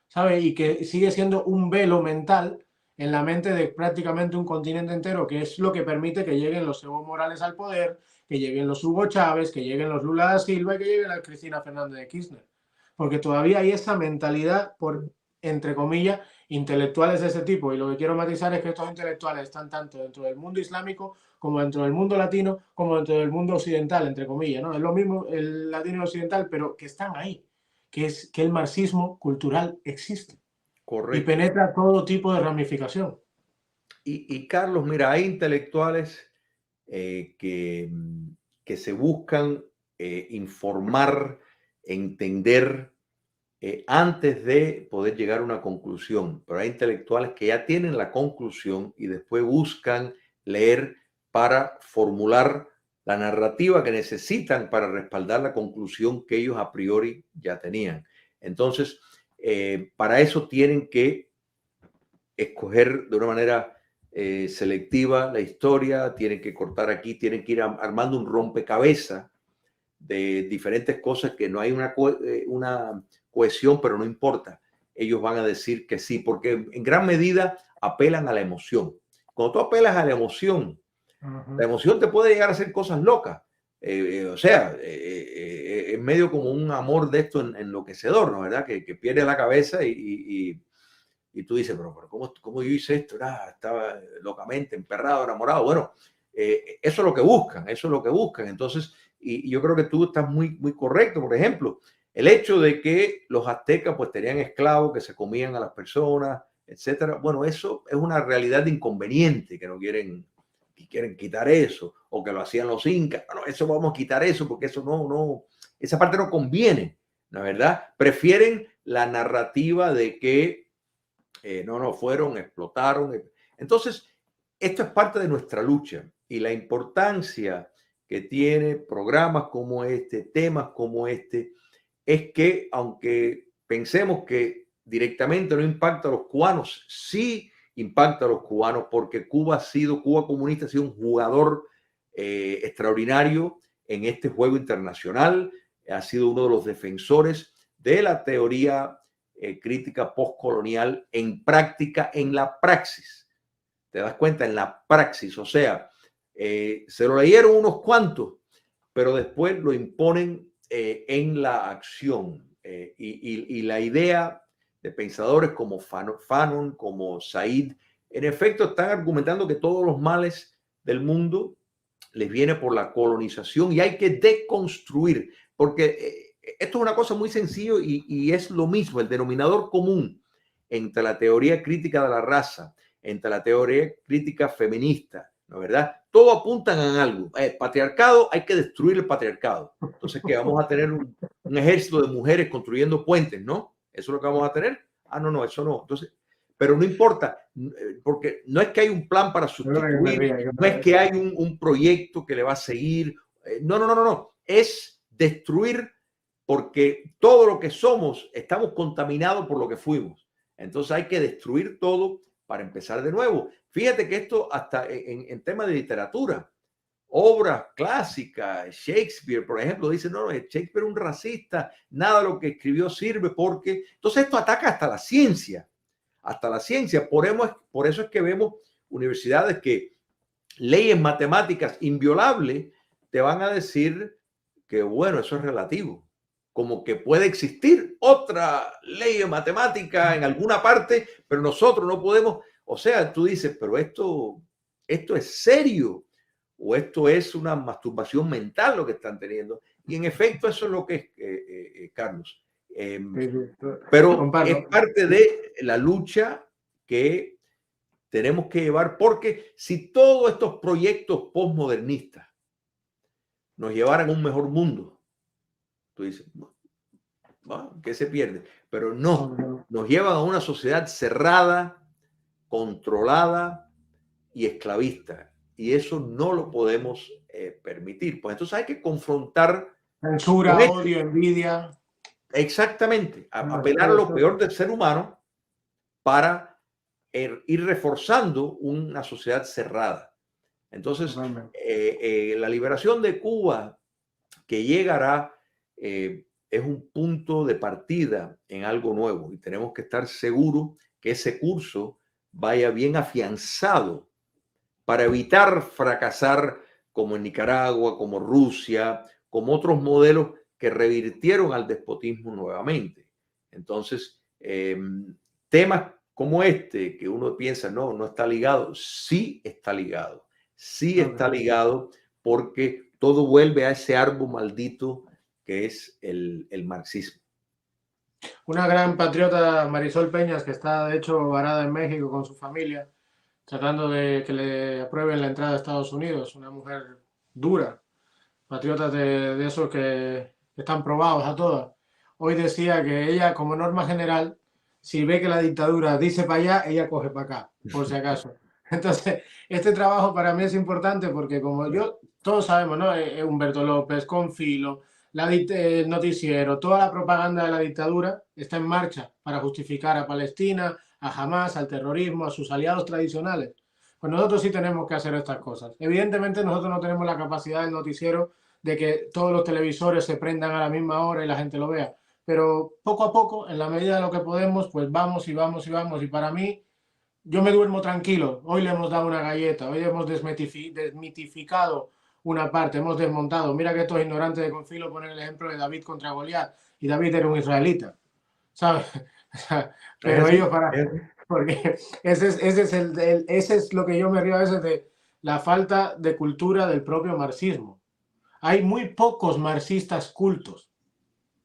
¿sabe? Y que sigue siendo un velo mental en la mente de prácticamente un continente entero, que es lo que permite que lleguen los Evo Morales al poder, que lleguen los Hugo Chávez, que lleguen los Lula da Silva y que lleguen la Cristina Fernández de Kirchner. Porque todavía hay esa mentalidad por, entre comillas, intelectuales de ese tipo. Y lo que quiero matizar es que estos intelectuales están tanto dentro del mundo islámico como dentro del mundo latino, como dentro del mundo occidental, entre comillas, ¿no? Es lo mismo el latino y el occidental, pero que están ahí, que es que el marxismo cultural existe. Y Correcto. penetra todo tipo de ramificación. Y Carlos, mira, hay intelectuales que se buscan informar, entender antes de poder llegar a una conclusión, pero hay intelectuales que ya tienen la conclusión y después buscan leer para formular la narrativa que necesitan para respaldar la conclusión que ellos a priori ya tenían. Entonces, para eso tienen que escoger de una manera selectiva la historia, tienen que cortar aquí, tienen que ir armando un rompecabezas de diferentes cosas que no hay una cohesión, pero no importa. Ellos van a decir que sí, porque en gran medida apelan a la emoción. Cuando tú apelas a la emoción te puede llegar a hacer cosas locas. O sea, es medio como un amor de esto enloquecedor, ¿no? ¿Verdad? Que pierde la cabeza y tú dices, pero ¿cómo yo hice esto? Estaba locamente emperrado, enamorado. Bueno, eso es lo que buscan, eso es lo que buscan. Entonces, y yo creo que tú estás muy correcto. Por ejemplo, el hecho de que los aztecas pues tenían esclavos que se comían a las personas, etcétera. Bueno, eso es una realidad de inconveniente que quieren quitar eso, o que lo hacían los incas. Bueno, eso vamos a quitar eso porque eso esa parte no conviene, ¿la verdad? Prefieren la narrativa de que no fueron, explotaron. Entonces, esto es parte de nuestra lucha y la importancia que tiene programas como este, temas como este, es que aunque pensemos que directamente no impacta a los cubanos, sí impacta a los cubanos porque Cuba comunista ha sido un jugador extraordinario en este juego internacional, ha sido uno de los defensores de la teoría crítica postcolonial en práctica, en la praxis. ¿Te das cuenta? En la praxis. O sea, se lo leyeron unos cuantos, pero después lo imponen en la acción. Y la idea de pensadores como Fanon, como Said, en efecto están argumentando que todos los males del mundo les viene por la colonización y hay que deconstruir, porque esto es una cosa muy sencilla y es lo mismo, el denominador común entre la teoría crítica de la raza, entre la teoría crítica feminista, ¿no es verdad? Todo apuntan a algo. Patriarcado, hay que destruir el patriarcado. Entonces, ¿qué? Vamos a tener un ejército de mujeres construyendo puentes, ¿no? ¿Eso es lo que vamos a tener? No, eso no. Entonces, pero no importa, porque no es que hay un plan para sustituir, no es que hay un proyecto que le va a seguir. No. Es destruir porque todo lo que somos estamos contaminados por lo que fuimos. Entonces hay que destruir todo para empezar de nuevo. Fíjate que esto hasta en temas de literatura, obras clásicas, Shakespeare, por ejemplo, dice, no, Shakespeare es un racista, nada de lo que escribió sirve porque... Entonces esto ataca hasta la ciencia. Por eso es que vemos universidades que leyes matemáticas inviolables te van a decir que, bueno, eso es relativo. Como que puede existir otra ley de matemática en alguna parte, pero nosotros no podemos. O sea, tú dices, pero esto es serio o esto es una masturbación mental lo que están teniendo. Y en efecto, eso es lo que es, Carlos. Pero es parte de la lucha que tenemos que llevar, porque si todos estos proyectos postmodernistas nos llevaran a un mejor mundo, tú dices, bueno, ¿qué se pierde? Pero no, nos llevan a una sociedad cerrada, controlada y esclavista. Y eso no lo podemos permitir. Pues entonces hay que confrontar con Censura, esto. odio, envidia. Exactamente. Apelar a lo peor del ser humano para ir reforzando una sociedad cerrada. Entonces, la liberación de Cuba que llegará es un punto de partida en algo nuevo y tenemos que estar seguros que ese curso vaya bien afianzado para evitar fracasar como en Nicaragua, como Rusia, como otros modelos que revirtieron al despotismo nuevamente. Entonces, temas como este, que uno piensa, no está ligado, sí está ligado, sí está ligado porque todo vuelve a ese árbol maldito que es el marxismo. Una gran patriota, Marisol Peñas, que está de hecho varada en México con su familia, tratando de que le aprueben la entrada a Estados Unidos. Una mujer dura, patriota de esos que están probados a todas. Hoy decía que ella, como norma general, si ve que la dictadura dice para allá, ella coge para acá, por si acaso. Entonces, este trabajo para mí es importante porque como yo, todos sabemos, ¿no? Humberto López, Confilo, el noticiero, toda la propaganda de la dictadura está en marcha para justificar a Palestina, a Hamas, al terrorismo, a sus aliados tradicionales. Pues nosotros sí tenemos que hacer estas cosas. Evidentemente nosotros no tenemos la capacidad del noticiero de que todos los televisores se prendan a la misma hora y la gente lo vea. Pero poco a poco, en la medida de lo que podemos, pues vamos y vamos y vamos. Y para mí, yo me duermo tranquilo. Hoy le hemos dado una galleta, hoy hemos desmitificado una parte, hemos desmontado. Mira que estos ignorantes de Confilo ponen el ejemplo de David contra Goliat. Y David era un israelita, ¿sabes? Pero ellos porque ese es lo que yo me río a veces de la falta de cultura del propio marxismo. Hay muy pocos marxistas cultos,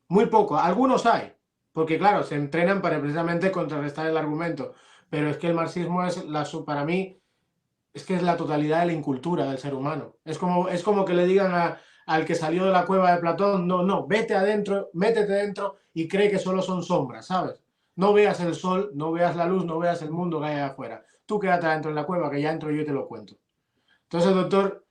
muy pocos, algunos hay, porque claro, se entrenan para precisamente contrarrestar el argumento, pero es que el marxismo es para mí, es que es la totalidad de la incultura del ser humano. Es como que le digan al que salió de la cueva de Platón, no, vete adentro, métete dentro y cree que solo son sombras, ¿sabes? No veas el sol, no veas la luz, no veas el mundo que hay afuera. Tú quédate adentro en la cueva, que ya entro yo y te lo cuento. Entonces, doctor,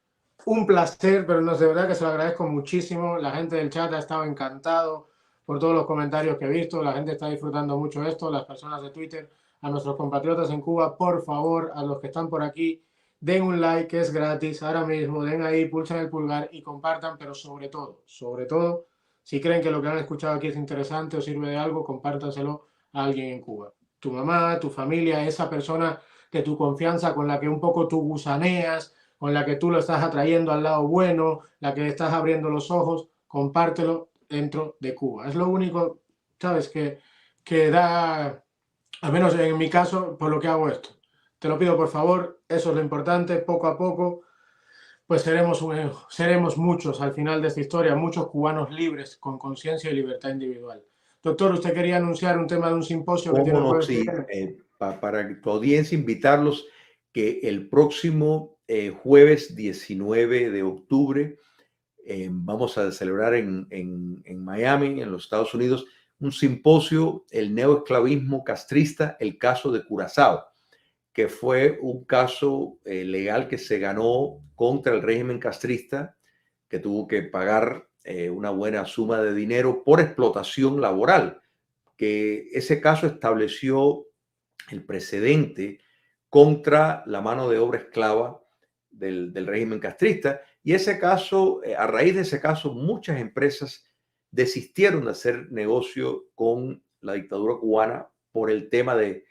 un placer, pero no, de verdad que se lo agradezco muchísimo. La gente del chat ha estado encantado por todos los comentarios que he visto. La gente está disfrutando mucho esto. Las personas de Twitter, a nuestros compatriotas en Cuba, por favor, a los que están por aquí, den un like, que es gratis. Ahora mismo, den ahí, pulsen el pulgar y compartan, pero sobre todo, si creen que lo que han escuchado aquí es interesante o sirve de algo, compártanselo a alguien en Cuba. Tu mamá, tu familia, esa persona de tu confianza con la que un poco tú gusaneas, con la que tú lo estás atrayendo al lado bueno, la que estás abriendo los ojos, compártelo dentro de Cuba. Es lo único, ¿sabes? Que da, al menos en mi caso, por lo que hago esto. Te lo pido por favor, eso es lo importante, poco a poco, pues seremos muchos al final de esta historia, muchos cubanos libres, con conciencia y libertad individual. Doctor, usted quería anunciar un tema de un simposio que tiene el jueves que viene. Para tu audiencia, invitarlos que el próximo jueves 19 de octubre vamos a celebrar en Miami, en los Estados Unidos, un simposio, el neoesclavismo castrista, el caso de Curazao, que fue un caso legal que se ganó contra el régimen castrista, que tuvo que pagar una buena suma de dinero por explotación laboral, que ese caso estableció el precedente contra la mano de obra esclava del régimen castrista. Y ese caso, a raíz de ese caso, muchas empresas desistieron de hacer negocio con la dictadura cubana por el tema de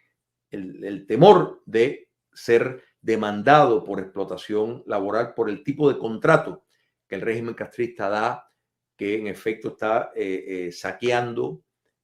el temor de ser demandado por explotación laboral por el tipo de contrato que el régimen castrista da, que en efecto está saqueando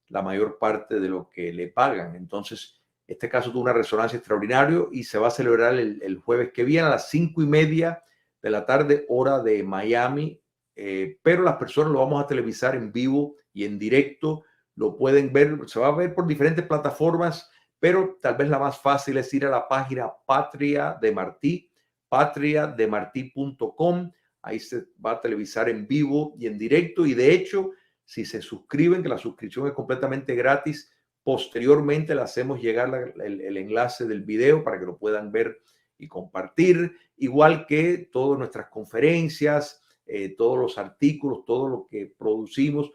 la mayor parte de lo que le pagan. Entonces, este caso tuvo una resonancia extraordinaria y se va a celebrar el jueves que viene a las 5:30 de la tarde, hora de Miami. Pero las personas lo vamos a televisar en vivo y en directo. Lo pueden ver, se va a ver por diferentes plataformas, pero tal vez la más fácil es ir a la página Patria de Martí, patriademarti.com. Ahí se va a televisar en vivo y en directo, y de hecho, si se suscriben, que la suscripción es completamente gratis, posteriormente le hacemos llegar el enlace del video para que lo puedan ver y compartir, igual que todas nuestras conferencias, todos los artículos, todo lo que producimos,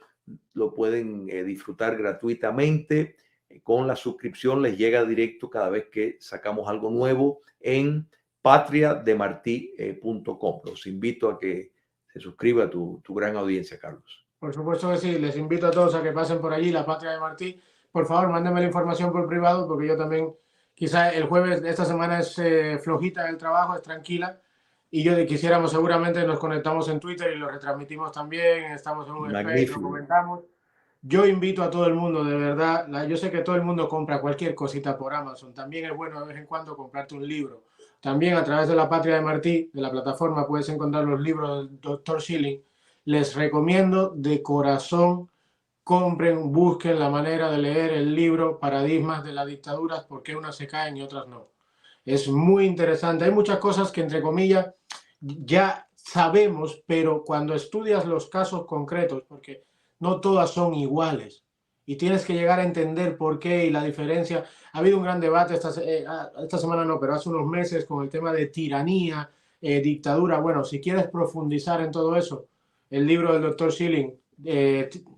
lo pueden disfrutar gratuitamente. Con la suscripción les llega directo cada vez que sacamos algo nuevo en patriademarti.com. Los invito a que se suscriba a tu gran audiencia, Carlos. Por supuesto que sí, les invito a todos a que pasen por allí, la Patria de Martí. Por favor, mándenme la información por privado, porque yo también, quizá el jueves de esta semana es flojita el trabajo, es tranquila, y yo quisiéramos, seguramente nos conectamos en Twitter y lo retransmitimos también, estamos en un space, lo comentamos. Yo invito a todo el mundo, de verdad, yo sé que todo el mundo compra cualquier cosita por Amazon, también es bueno de vez en cuando comprarte un libro. También a través de la Patria de Martí, de la plataforma, puedes encontrar los libros del Dr. Schilling. Les recomiendo de corazón, compren, busquen la manera de leer el libro Paradigmas de las dictaduras, porque unas se caen y otras no. Es muy interesante. Hay muchas cosas que, entre comillas, ya sabemos, pero cuando estudias los casos concretos, porque no todas son iguales, y tienes que llegar a entender por qué y la diferencia. Ha habido un gran debate esta semana, no, pero hace unos meses, con el tema de tiranía, dictadura. Bueno, si quieres profundizar en todo eso, el libro del doctor Schilling,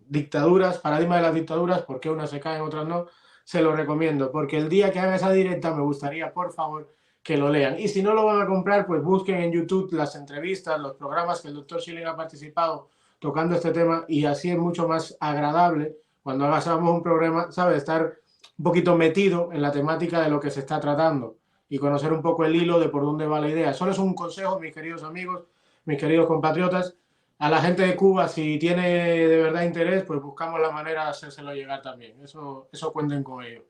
Dictaduras, Paradigma de las dictaduras, por qué unas se caen, otras no, se lo recomiendo, porque el día que haga esa directa me gustaría, por favor, que lo lean. Y si no lo van a comprar, pues busquen en YouTube las entrevistas, los programas que el doctor Schilling ha participado tocando este tema, y así es mucho más agradable cuando hagamos un programa, ¿sabes? Estar un poquito metido en la temática de lo que se está tratando y conocer un poco el hilo de por dónde va la idea. Solo es un consejo, mis queridos amigos, mis queridos compatriotas. A la gente de Cuba, si tiene de verdad interés, pues buscamos la manera de hacérselo llegar también. Eso cuenten con ello.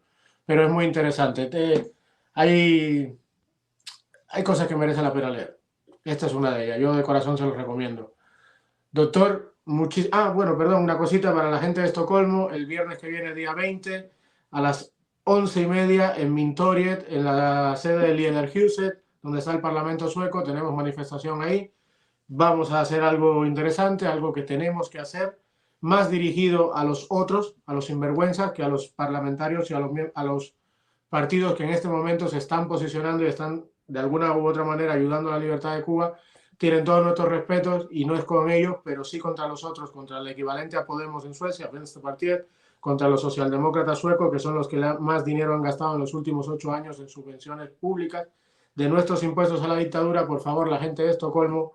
Pero es muy interesante. Hay cosas que merecen la pena leer. Esta es una de ellas. Yo de corazón se los recomiendo. Doctor, bueno, perdón, una cosita para la gente de Estocolmo. El viernes que viene, día 20, a las 11:30 en Mintoriet, en la sede del Liederhuset, donde está el Parlamento sueco. Tenemos manifestación ahí. Vamos a hacer algo interesante, algo que tenemos que hacer, más dirigido a los otros, a los sinvergüenzas, que a los parlamentarios y a los partidos que en este momento se están posicionando y están de alguna u otra manera ayudando a la libertad de Cuba. Tienen todos nuestros respetos, y no es con ellos, pero sí contra los otros, contra el equivalente a Podemos en Suecia, Vänsterpartiet, contra los socialdemócratas suecos, que son los que más dinero han gastado en los últimos 8 años en subvenciones públicas de nuestros impuestos a la dictadura. Por favor, la gente de Estocolmo,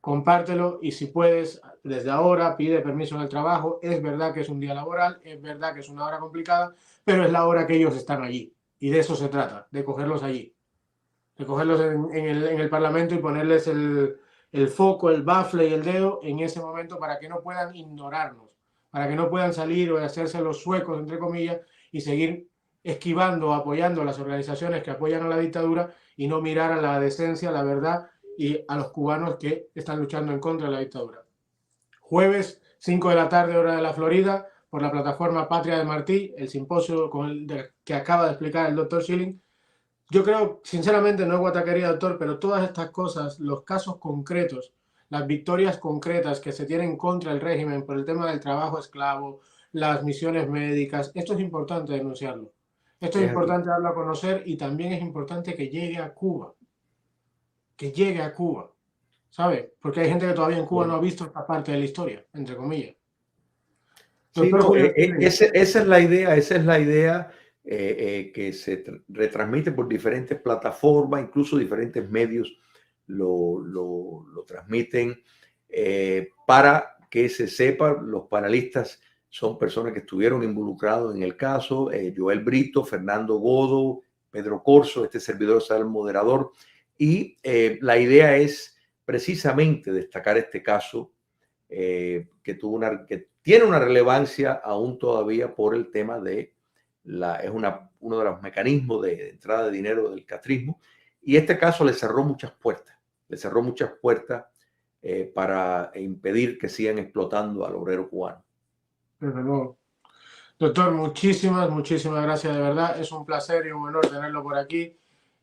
compártelo, y si puedes, desde ahora pide permiso en el trabajo. Es verdad que es un día laboral, es verdad que es una hora complicada, pero es la hora que ellos están allí, y de eso se trata, de cogerlos allí, de cogerlos en el Parlamento y ponerles el foco, el bafle y el dedo en ese momento, para que no puedan ignorarnos, para que no puedan salir o hacerse los suecos, entre comillas, y seguir esquivando o apoyando las organizaciones que apoyan a la dictadura, y no mirar a la decencia, la verdad y a los cubanos que están luchando en contra de la dictadura. Jueves, 5 de la tarde, hora de la Florida, por la plataforma Patria de Martí, el simposio que acaba de explicar el doctor Schilling. Yo creo, sinceramente, no es guataquería, doctor, pero todas estas cosas, los casos concretos, las victorias concretas que se tienen contra el régimen por el tema del trabajo esclavo, las misiones médicas, esto es importante denunciarlo. Esto es importante darlo a conocer, y también es importante que llegue a Cuba. Que llegue a Cuba, ¿sabe? Porque hay gente que todavía en Cuba no ha visto esta parte de la historia, entre comillas. Sí, no, esa es la idea, que se retransmite por diferentes plataformas, incluso diferentes medios lo transmiten, para que se sepa. Los panelistas son personas que estuvieron involucrados en el caso: Joel Brito, Fernando Godo, Pedro Corso, este servidor será el moderador, y la idea es precisamente destacar este caso, que tiene una relevancia aún todavía por el tema de uno de los mecanismos de entrada de dinero del castrismo, y este caso le cerró muchas puertas, para impedir que sigan explotando al obrero cubano. Desde luego. Doctor, muchísimas gracias, de verdad. Es un placer y un honor tenerlo por aquí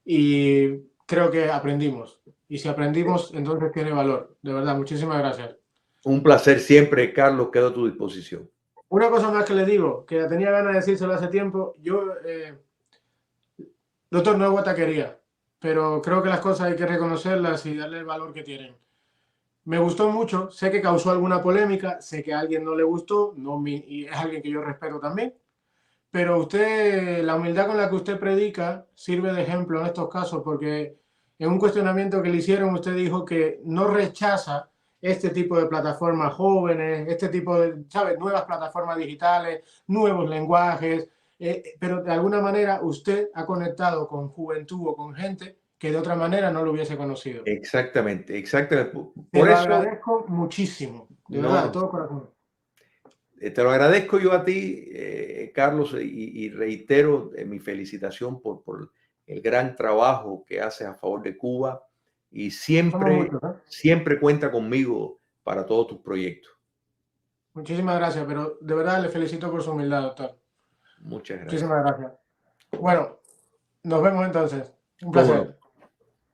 y creo que aprendimos. Y si aprendimos, entonces tiene valor. De verdad, muchísimas gracias. Un placer siempre, Carlos, quedo a tu disposición. Una cosa más que le digo, que tenía ganas de decírselo hace tiempo, doctor, no es guataquería, pero creo que las cosas hay que reconocerlas y darle el valor que tienen. Me gustó mucho, sé que causó alguna polémica, sé que a alguien no le gustó, y es alguien que yo respeto también, pero usted, la humildad con la que usted predica sirve de ejemplo en estos casos, porque en un cuestionamiento que le hicieron, usted dijo que no rechaza este tipo de plataformas jóvenes, este tipo de, ¿sabes?, nuevas plataformas digitales, nuevos lenguajes, pero de alguna manera usted ha conectado con juventud o con gente que de otra manera no lo hubiese conocido. Exactamente, exactamente. Te Por lo eso, agradezco muchísimo, de no, verdad, de no, todo corazón. te lo agradezco yo a ti, Carlos, y reitero mi felicitación por el gran trabajo que haces a favor de Cuba y Somos siempre, muchos, ¿eh? siempre cuenta conmigo para todos tus proyectos. Muchísimas gracias, pero de verdad le felicito por su humildad, doctor. Muchas gracias. Muchísimas gracias. Bueno, nos vemos entonces. Un ¿Cómo no? placer.